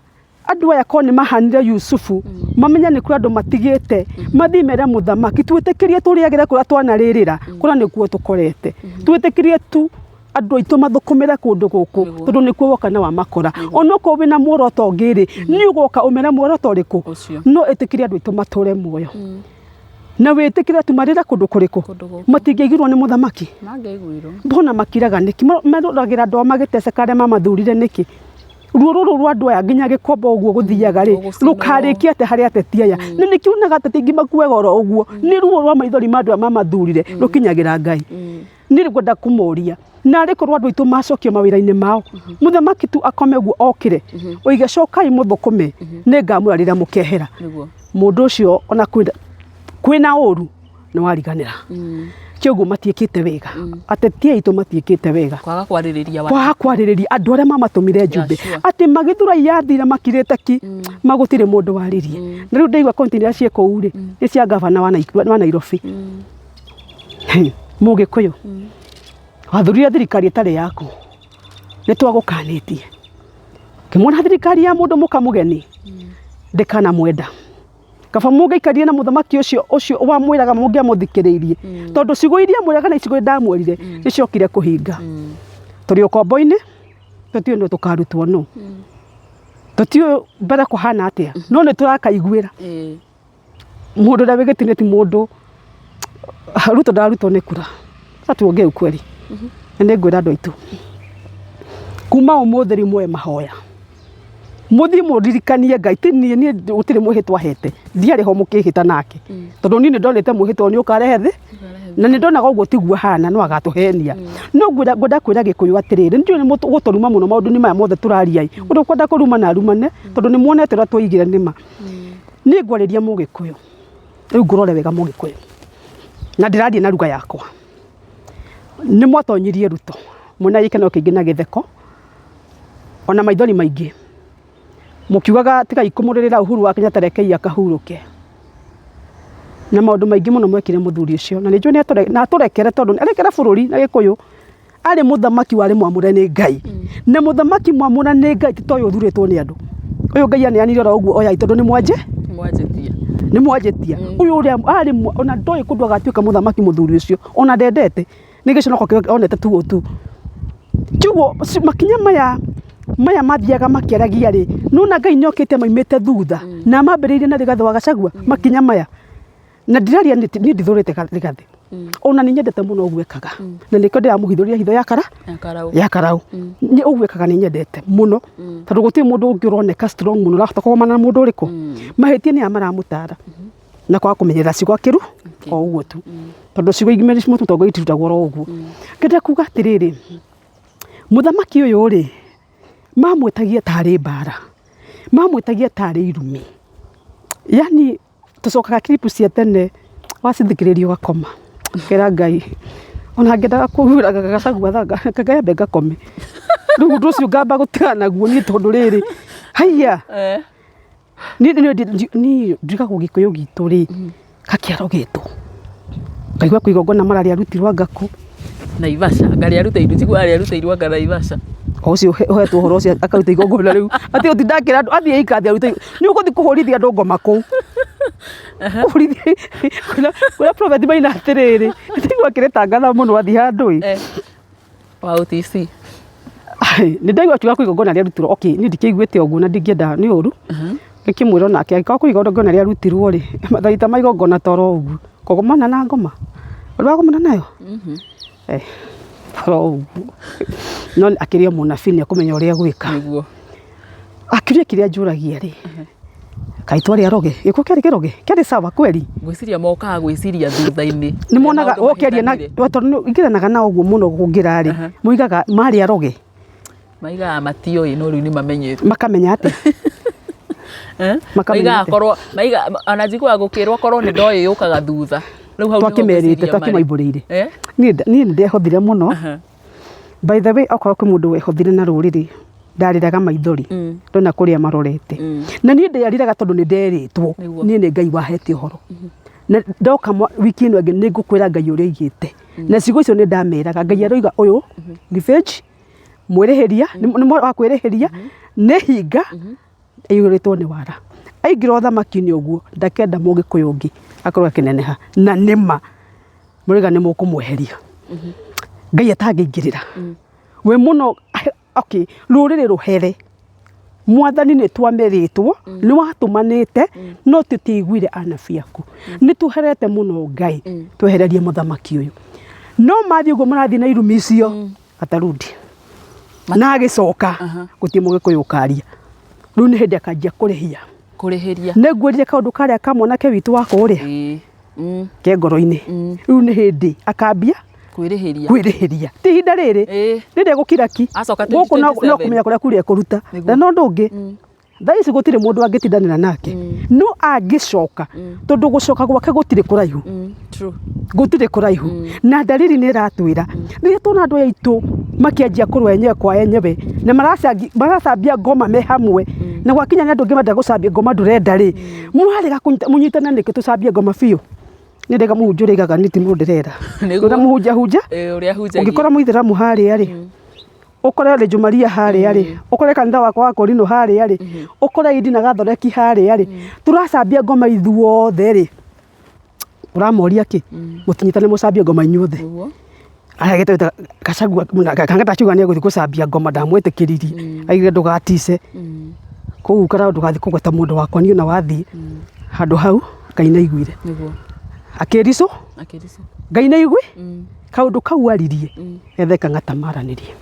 andu aya ko ni mahanire Yusufu mamenya ni kuri andu matigite mathimere muthamaki twitikirie turiagire kura twanaririra kura nikuo tukorete twitikirie tu andu aitu mathukumire kundu guku tondu nikuo woka na wa makora onoko wina muoroto ngiri ni ugoka umera muoroto riku no itikirie andu aitu mature muoyo na wetikira tumarira kundu kuriku matingigirwo ni muthamaki mangeigwirwo mbona makiraga niki meroragira ndo magiteceka ria mamathurire niki ruo ruru rwa andu aya nginya gikomba uguo guthiaga ri rukarikia ate hari ateti aya ni nikiunaga ateti ingi makuega oro uguo ni ruo rwa maithori ma andu aya mamathurire rukinyagira Ngai ni ngwenda kumuria na riko rwa andu itu macokio mawira-ini mao muthamaki tu akome uguo okire oige cokai muthukume ni ngamura rira mukehera mundu ucio ona kwina uru ni wariganira kioguo matiekite wega ateti aitu matiekite wega kwaga kwaririria andu aria mamatumire njumbe ati magithura yathira makirite ki magutire mundu waririe na riu ndaigua kontinera cieko uri ni cia gavana wa Nairobi Mugikuyu wathurire thirikari itari yaku ni twagukanitie kimona thirikari ya mundu mukamugeni ndikana mwenda kaba mungeikarie na muthamaki ucio wa mwiraga mungia muthikiririe tondu cigo iria mwiraga na icigo ndamwerire nicokire kuhinga turi ukombo-ini tutio ndo tukarutwo no tutio mbere kuhana atia no ni turakaiguira mundu ndabigitine ti mundu ruto ndarutwo ni kura atuonge ukweli ni ngwira andu aitu kuma umuthi rimwe mahoya muthi muririkanie Ngai tinie ni utire mwihitwa hete ndiari ho mukihita nake tondu ni ndonete mwihitwa ni ukarehe thi na ni ndonaga uguo tigua hana no agatuhenia no ngwenda kwira Gikuyu atiriri ndio ni gutoruma muno maundu ni maya mothe turaria undu kwenda kuruma na rumane tondu ni muonete ura twaigire nima ni ngwariria Mugikuyu riu ngurore wega Mugikuyu na ndirathie na ruga yakwa ni mwatonyirie Ruto muna ikeno kingi na githeko ona maithori maingi mukiugaga tiga ikumurira Uhuru wa Kenyatta rekei akahuruke na maundu maingi muno mwekire muthuri ucio na nijo ni aturekere tondu arekera bururi na Gikuyu ari muthamaki wari mwamure ni Ngai na muthamaki mwamura ni Ngai titoyo uthuritwo ni andu uyu Ngai ani ora uguo oya tondu ni mwanjetia uyu uria ari ona ndoi kundu agatuika muthamaki muthuri ucio ona ndendete nigicunoko onete tu kiugo makinya maya mathiaga makiaragia ri nuna Ngai nyokite maimite thutha na mambiriire na Rigathi wa Gachagua makinya maya na ndiraria ni ndithurite Rigathi ona ni nyendete muno ugwekaga na niko ndiramuhithuria hitho ya karau ni ugwekaga ni nyendete muno tondu guti mundu ungironeka strong muno rahota komana na mundu uriku mahitie ni amaramutara na kwa kumenyera cigwa kiru o uguo tu tondu cigwa ingimeri cimo tutongo itutagwo ro uguo ngenda kuga atiriri muthamaki uyu ri mamwetagia tari bara mamwetagia tari irumi yani tucokaga clip cia tene wacithikiririo gakoma kera Ngai ona ngendaga kuhuraga Gachagua thanga kagayambe gakome riu undu ucio ngamba gutigana naguo ni tondu riri haiya ni ndigaga Gikuyu gitu ri kakiarogitwo ngaigua kuigongona marari arutirwa Ngaku Naivasha ngari aruta indo tigwa ari aruta irwa ngara Naivasha ocio hetwo horo cia akaruta igongona riu ati utindakira andu athie ikathi aruta ni uguthi kuhorithia andu ngoma kuu kuhorithia kuna prophet maina atiriri tigwa kiretangatha muno athi handu wa OTC ni ndaigua tuga kuigongona ria rutirwo okay ni ndikiguite oguo na ndingienda ni uru ngikimwira nake agikao kuigongona ria rutirwo ri mathaita maigongona toro uguo kogomana na ngoma uragomana nayo no akiria munafini akumenya uria gwika niguo akiria kiria njuragia ri kaitwari aroge giko kiari kiroge kiari sawa kweli gwiciria moka gwiciria thutha-ini ni monaga okeria na watondu ingiranaga na uguo muno kungira ri muigaga mari aroge maiga matio no riu ni mamenyete makamenya ati maiga korwo maiga anajikwa gukirwa korwo ni ndoi yukaga thutha riu hau twakimerite twakimaiburiire ni ndehothire muno by the way akorwo kwi mundu wehothire na ruriri ndariraga maithori ndona kuria marorete na ni ndariraga tondu ni nderitwo ni Ngai wahete uhoro na ndoka wiki ino ngi ni ngukwira Ngai uria igite na cigo icio ni ndameraga Ngai aroiga uyu revenge mwirihiria ni wa kwirihiria ni hinga iyuritwo ni wara aingira thamaki-ini uguo ndakenda Mugikuyu ungi akorwo akineneha na nima muriga ni mukumweheria Ngai atangingirira we muno okay ruriri ruhere mwathani ni twameritwo ni watumanite no tutiguire anabi aku ni tuherete muno Ngai twehererie muthamaki uyu no mathi uguo marathi na irumi icio atarudi na agicoka gutie Mugikuyu ukaria riu ni hindi akanjia kurihiria neguorie kaundu karia ka mwanake witu wa kuria ke ngoro-ini riu ni hindi akambia kwirihiria ti hinda riri rinde gukira ki guku no kumenya kuria kuria kuruta na no ndungi thaici gutire mundu angitindanira nake no angicoka tondu gucoka gwake gutire kuraihu gutire kuraihu na dalili ni ratwira riria tuna andu aitu makianjia kurwa enyewe kwa enyewe na maracambia ngoma me hamwe na gwakinya ni andu angi menda gucambia ngoma ndurenda ri mwarega munyitana niki tucambie ngoma biu nindega muhunjurigaga niti mundu ndirera ura muhunja uria hunjagia ungikora muithiramu haria ri ukore ri Jumaria haria ri ukore kanitha wakwa wa Korino haria ri ukore Idi na Gathoreki haria ri turacambia ngoma ithuothe ri uramoria ki mutinyitane mucambia ngoma inyuothe aragete Gachagua kangata chuga ni guthi gucambia ngoma ndamwitikiriri aigire ndugatice kou kara ndugathi kugweta mundu wakwa ni ona wathi handu hau Ngai na iguire akiriso Ngai na igui kaundu kau aririe ethe kangata maranirie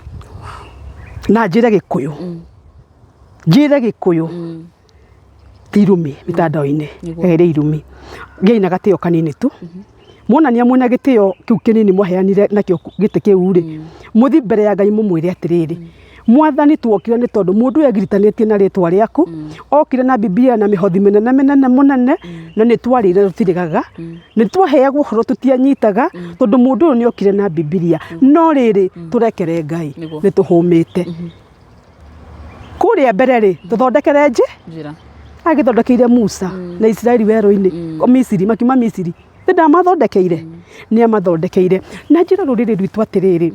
na njire Gikuyu tirumi mitandao-ini ere irumi ngai na gatio kanini tu monania mwena gitio kiu kinini mwaheanire nakio gite kiu ri muthi mbere ya Ngai mumwire atiriri mwathani tuokire ni tondu mundu yagiritanĩtie na ritwa riaku okire na Biblia na mihothi menene munene na ni twarire rutirigaga ni twaheagwo horo tutianyitaga tondu mundu ni okire na Biblia no riri turekere Ngai ni tuhumite kuria mbere ri tuthondekere njira agithondekeire Musa na Israeli wero-ini Misiri makiuma Misiri ndamathondekeire ni amathondekeire na njira ruriri rwitu atiriri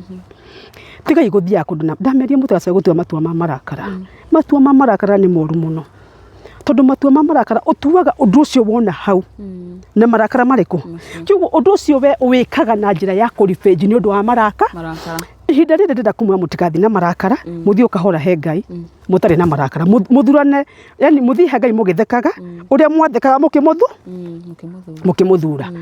tigai guthia kundu na ndameria mutaraca gutua matua ma marakara ni moru muno tondu matua ma marakara utuaga undu ucio wona hau na marakara mariku kiugo undu ucio we wikaga na njira ya kurifeji ni undu wa marakara ihinda riri ndenda kumwa mutikathi na marakara muthii ukahora he Ngai mutari na marakara muthurane yani muthii he Ngai mugithekaga uria mwathekaga mukimuthura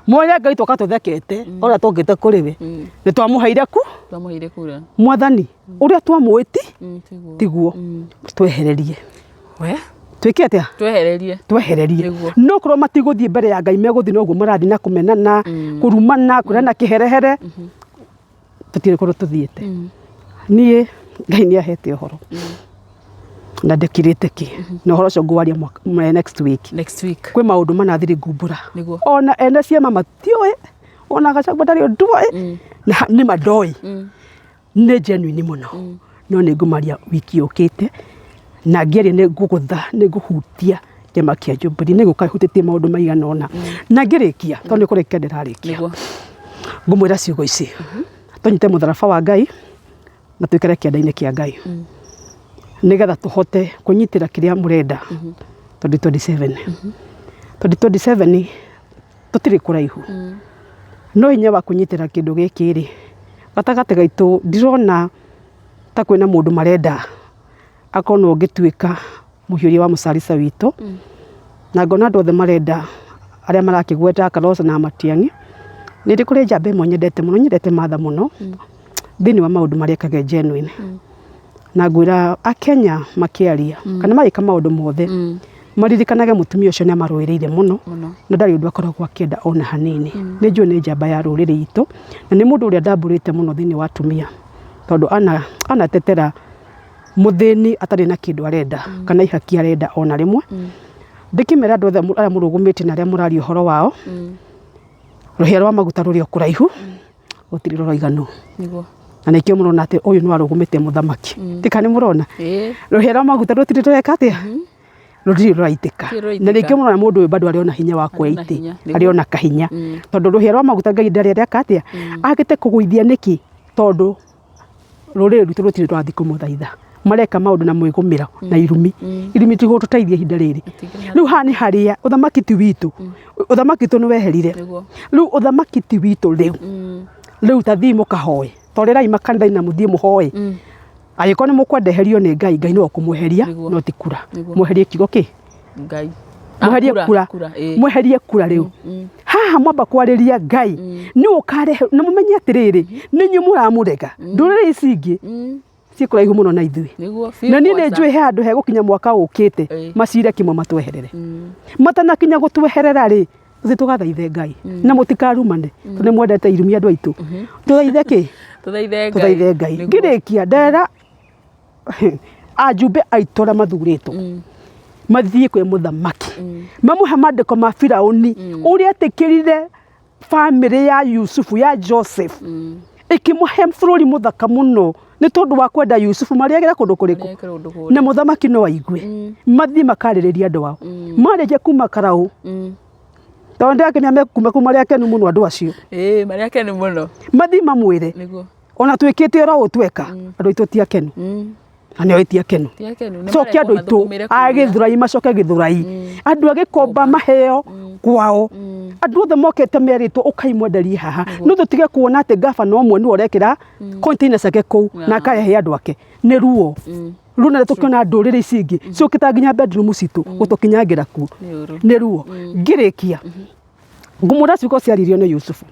moya Ngai toka tuthekete ora tongite kuriwe ni twamuheire kura mwathani uria twamwiti tiguo twehererie we twike atia twehererie no korwo matiguthie mbere ya Ngai meguthie noguo marathi na kumenana kurumana kurana kiherehere tutire korwo tuthiete nie Ngai ni ahete uhoro na ndekirite ki na uhoro ucio ngwaria next week kwi maundu manathiri ngumbura ona ene ciama matioi ona Gachagua ndari ndoi na ni madoi ni genuine muno no ni ngumaria wiki yukite na ngeria ni ngugutha ni nguhutia kema kia Jubilee ni gukahutite maundu maigana ona na ngirikia to ni kurekia ndirarikia ngumwira ciugo ici tunyite mutharaba wa Ngai na twikare kianda-ini kia Ngai nigetha tuhote kunyitira kiria murenda 2027 tutiri kuraihu no hinya wa kunyitira kindu giki ri gatagate gaitu ndirona ta kwina mundu marenda akono ngituika muhiuria wa Mucarica witu na ngona andu othe marenda aria marakigweta Kalonzo na Matiang'i nindi kuri njamba imwe nyendete matha muno thini wa maundu maria kage genuine na ngwira akenya makiaria kana marika maundu mothe maririkanage mutumia ucio ni amarũĩrĩire muno na ndari undu akoragwo akienda ona hanini ni njue ni njamba ya rũrĩrĩ itu na ni mundu uria ndamburite muno thini wa atumia tondu ana tetera muthini atari na kindu arenda kana ihaki arenda ona rimwe ndikimera andu othe aria murugumite na aria murari uhoro wao ruhia rwa maguta ruri okuraihu gutiri roiganu na nikio murona ati uyu no arugumite muthamaki tikani murona ruhia rwa maguta rutiri rweka atia rutiri rwaitika na nikio murona mundu uyu bado ariona hinya wa kweiti ariona kahinya tondu ruhia rwa maguta Ngai ndari aria katia agite kuguithia niki tondu ruriri rwitu rutiri rwathi kumuthaitha mareka maundu na mwigumira na irumi tigo tuteithia hinda riri riu hani haria uthamaki ti witu uthamaki tu niweherire riu uthamaki ti witu riu tathi mukahoe torerai makanitha na muthie muhoe agiko ni mukwendeherio ni Ngai no kumweheria no tikura mweherie kigo ki Ngai mweherie kura riu haha mwamba kwariria Ngai ni ukare na mumenye atiriri ni nyu muramurega ndurire icingi cikuraihu muno na ithui na ni njui he andu he gukinya mwaka ukite macire kimwe matweherere matana kinya gutweherera ri thi tugathaithe Ngai na mutikarumane tune mwendete irumi andu aitu tuthaithe ki tuthaithe Ngai ngirikia ndera ajumbe aitora mathurito mathie kwe muthamaki mamuhe mandiko ma Firauni uria atikirire family ya Yusufu ya Joseph ikimuhe bururi muthaka muno ni tondu wa kwenda Yusufu mariagira kundu kuriku na muthamaki no aigue mathie makaririria andu wao marije kuma karau tondu akinya kuma maria kenu muno andu acio maria kenu muno mathie mamwire ona twikite ro utweka andu itu ti akenu ani oiti akenu cokia andu itu agithurai macoke githurai andu agikomba maheo kwao andu othe mokete meritwo ukaimwenderie haha no tutige kuona ati gavana omwe ni orekira containers ake kou na akahe andu ake ni ruo runa tukiona ndurire icingi ciukita nginya bedroom citu gutukinyangira ku ni ruo ngirikia ngumura ciugo ciaririo ni Yusufu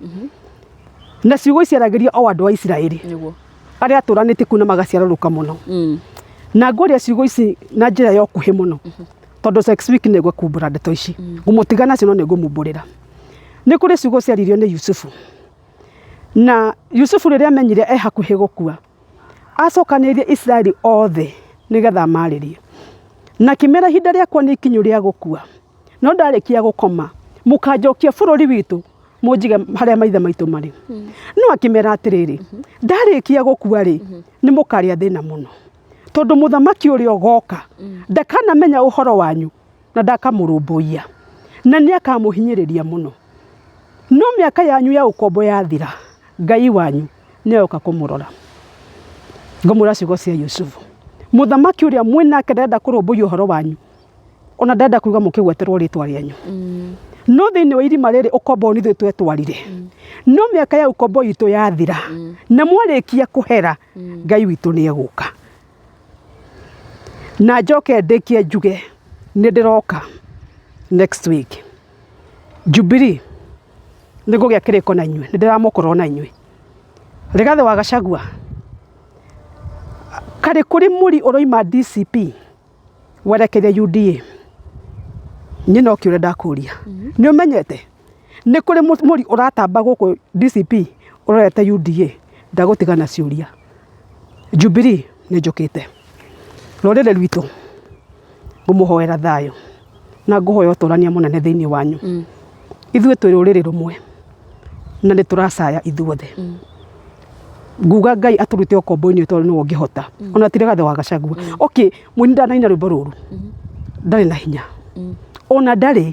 na ciugo ciaragirio o andu a Israeli aria aturanite kuna magaciaruruka muno na ngoria ciugo ici na njira yo kuhe muno tondu next week ni gwekumbura ndeto ici ngumutigana cio no ni ngumumburira ni kuri ciugo ciaririo ni Yusufu na Yusufu riria amenyire hakuhi gukua acokanirie Israeli othe nigetha maririe na kimera hinda riakwa ni ikinyu ria gukua no ndarikia gukoma mukanjokia bururi witu munjige haria maithe maitu mari no akimera atiriri ndarikia gukua ri ni mukaria thina muno tondu muthamaki uri ogoka ndakana menya uhoro wanyu na ndakamurumbuia na ni akamuhinyiriria muno no miaka yanyu ya ukombo yathira Ngai wanyu ni oka kumurora ngomura ciugo cia Yusufu muthamaki uria mwinake ndenda kurumbuia uhoro wanyu ona ndenda kuiga mukigweterwo ritwa rianyu no thiini wa irima riri ukombo ni thwe twetwarire no miaka ya ukombo itu yathira na mwarikia kuhera Ngai witu ni eguka na njoke ndikie njuge ni ndiroka next week Jubilee ni gugia kiriko na inywe ni ndiramukoro na inywe Rigathi wa Gachagua kari kuri muri uroima DCP werekeria UDA nyino kiure ndakuria ni umenyete ni kuri muri uratamba guku DCP urete UDA ndagutigana ciuria Jubilee ni njukite rorere rwitu ngumuhoera thayo na nguhoya uturania munene thiini wanyu ithuĩ twĩ rũrĩrĩ rumwe na nĩ turacaya ithuothe nguga Ngai aturute ukombo-inĩ tondu nĩwe ũngĩhota ona ti Rigathi wa Gachagua okay mwini ndanaina rwĩmbo rũrũ ndarĩ na hinya ona ndarĩ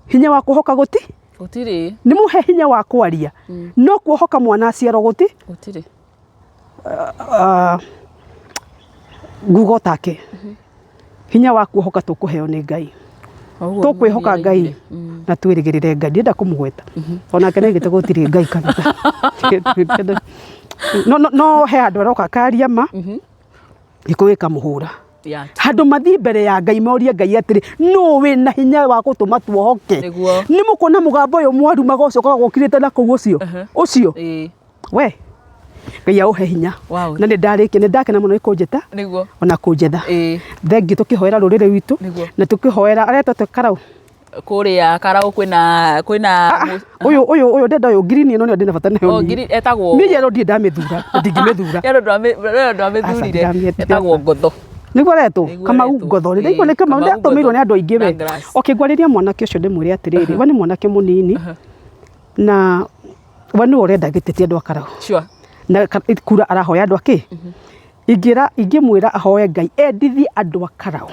hinya wa kuhoka gutiri ni muhe hinya wa kwaria no kuhoka mwana aciaro gutiri ngugo take hinya wa kuhoka tukuheo ni Ngai tukwihoka Ngai na twirigirire Ngai ndenda kumugweta ona kene gite gutiri Ngai kanitha no he andu aroka karia ma ikuwika muhura handu mathi mbere ya Ngai morie Ngai atiri no we na hinya wa gutuma tuohoke ni mukona mugambo uyu mwaru magoco koragwo kirite na kuu ucio we Ngai auhe hinya na ni ndarike ni ndakena muno ikunjeta ona kunjetha thengi tukihoera rurire witu na tukihoera aria tukarau kuria karau kwina uyu ndenda uyu green no ni ndina bata nayo green etagwo mije ro ndi ndamithura ndingimithura yero ndamithurire etagwo ngotho niguo reto kama ngotho ri iko ni kama ndatumirwo ni andu aingi we okingwariria mwanake ucio ndimwire atiriri we ni mwanake munini na we ni urenda gitete andu akarau na kura arahoya andu aki ingimwira ahoye Ngai endithi andu akarau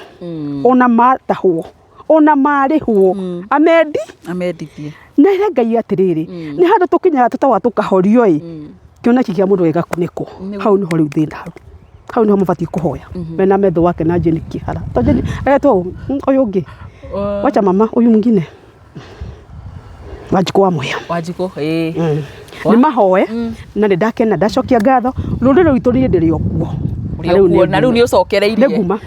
ona matahwo ona marihwo amendithie na ire Ngai atiriri ni handu tukinya tutawa tukahorio kioneki kia mundu wega kuniko hau ni ho riu thina hau ni ho mabati kuhoya mena metho wake na Jane Kihara tonje eto uyu ungi wacha mama uyu mwingine Wanjiko wa Mwea ni mahoe na ni ndakena ndacokia ngatho ruriro witu ni ndiri okuo na riu ni ucokereirie neguma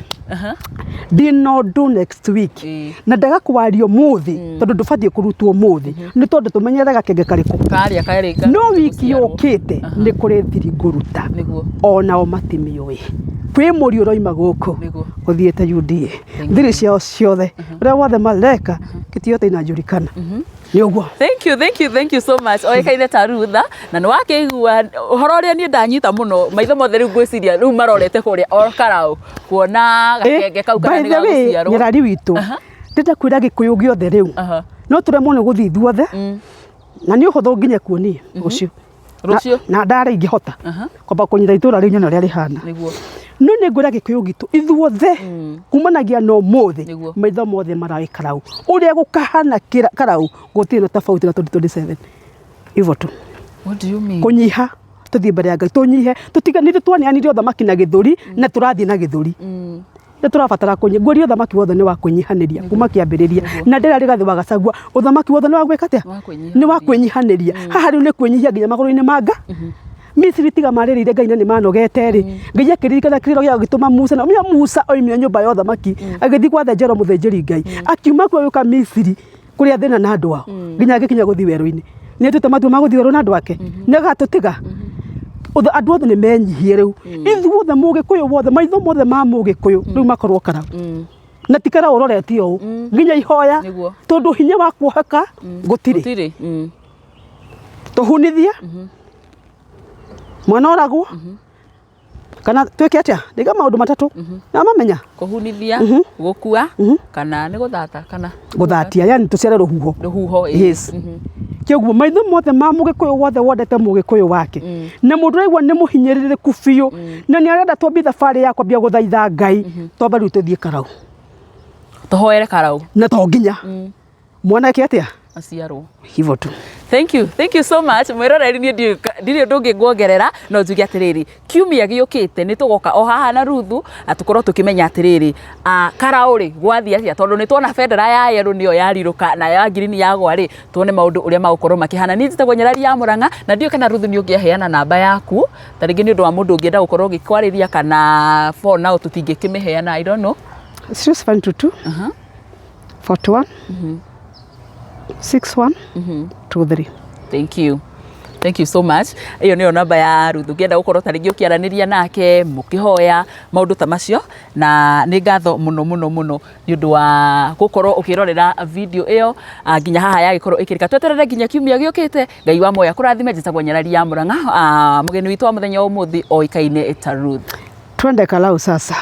dino do next week na ndaga kwario muthi tondu ndubathie kurutwo muthi ni tondu tumenyeraga kenge kariku no wiki yukite ni kuri thiri nguruta ona matimioi kwi muri uroima guku guthiete UDA thiri ciao ciothe uria wothe mareka kitiote inajurikana ni uguo. Thank you so much. Oikaine ta Rutha na ni wakigua uhoro uria ni ndanyita muno maitho mothe riu ngwiciria riu marorete kuria Karau kuona gakenge kau kana ni gaguciarwo nyarari witu ndenda kwira gikuyu giothe riu no turemwo ni guthi ithuothe na ni uhuthu nginya kuonie ucio na ndara ingihota kwamba kunyita itura riu nyona ria rihana niguo no ni ngwira gikuyu gitu ithuothe kumanagia no muthi maitho mothe marawi Karau uria gukahana Karau gutira tofauti na 2027 hivyo tu. What do you mean? Kunyiha tuthie mbere ya Ngai tunyihe tutiganire twanianire uthamaki na githuri na turathie na githuri na turabatara kunyi ngwiri uthamaki wothe ni wa kunyihaniria kuma kiambiriria na ndera rigathi wa Gachagua uthamaki wothe ni wa gwikatia ni wa kunyihaniria haha riu ni kunyihia nginya maguru-ini manga Misiri tiga marerire Ngai na ni manogete ri Ngai akiririkana kiriro gia gituma Musa na Musa oimia nyumba ya uthamaki agithi gwathe Jero muthenjeri Ngai akiuma kwa yuka Misiri kuria thina na andu ao nginya agikinya guthi weru-ini ni tutamatu maguthi weru na andu ake ni gatutiga andu othe ni menyihie riu ithuothe mugikuyu wothe maitho mothe ma mugikuyu riu makorwo Karau na tikara uroreti o nginya ihoya tondu hinya wa kuoheka gutiri tuhunithia mwana oragwo kana tweke atia ndiga maundu matatu na mamenya kuhunithia gukua kana ni guthata kana guthatia yani tuciare ruhuho yes kiguo maitho mothe ma mugikuyu wothe wondete mugikuyu wake na mundu raigwa ni muhinyirire kubiu na ni arenda twambi thabari yakwa bia guthaitha Ngai twamba riu tuthie Karau tuhoere Karau na to nginya mwana yake atia aciarwo hivyo tu. Thank you so much mwiroreri ni ndiri ndungi ngwongerera no njuge atiriri kiumia giukite ni tugoka o haha na Ruthu atukorwo tukimenya atiriri Karau ri gwathia atia tondu ni tuona federa ya yero niyo yariruka na ya green yagwa ri tuone maundu uria magukorwo makihana ni njitagwo Nyarari ya Murang'a na ndio kana Ruthu ni ungiheana namba yaku taringi ni undu wa mundu ungienda gukorwo gikwariria kana for now tutingikimiheana I don't know 622 41 6123. Thank you so much. Iyo niyo namba ya Ruthu ngenda gukorwo taringi ukiaraniria nake mukihoya maundu ta macio na ni ngatho muno ni undu wa gukorwo ukirorera video iyo nginya haha yagikorwo ikirika tweterere nginya kiumia giukite Ngai wa moya kurathime njitagwo Nyarari ya Murang'a mugeni witu wa muthenya umuthi oikaine ta Ruthu twende Karau sasa.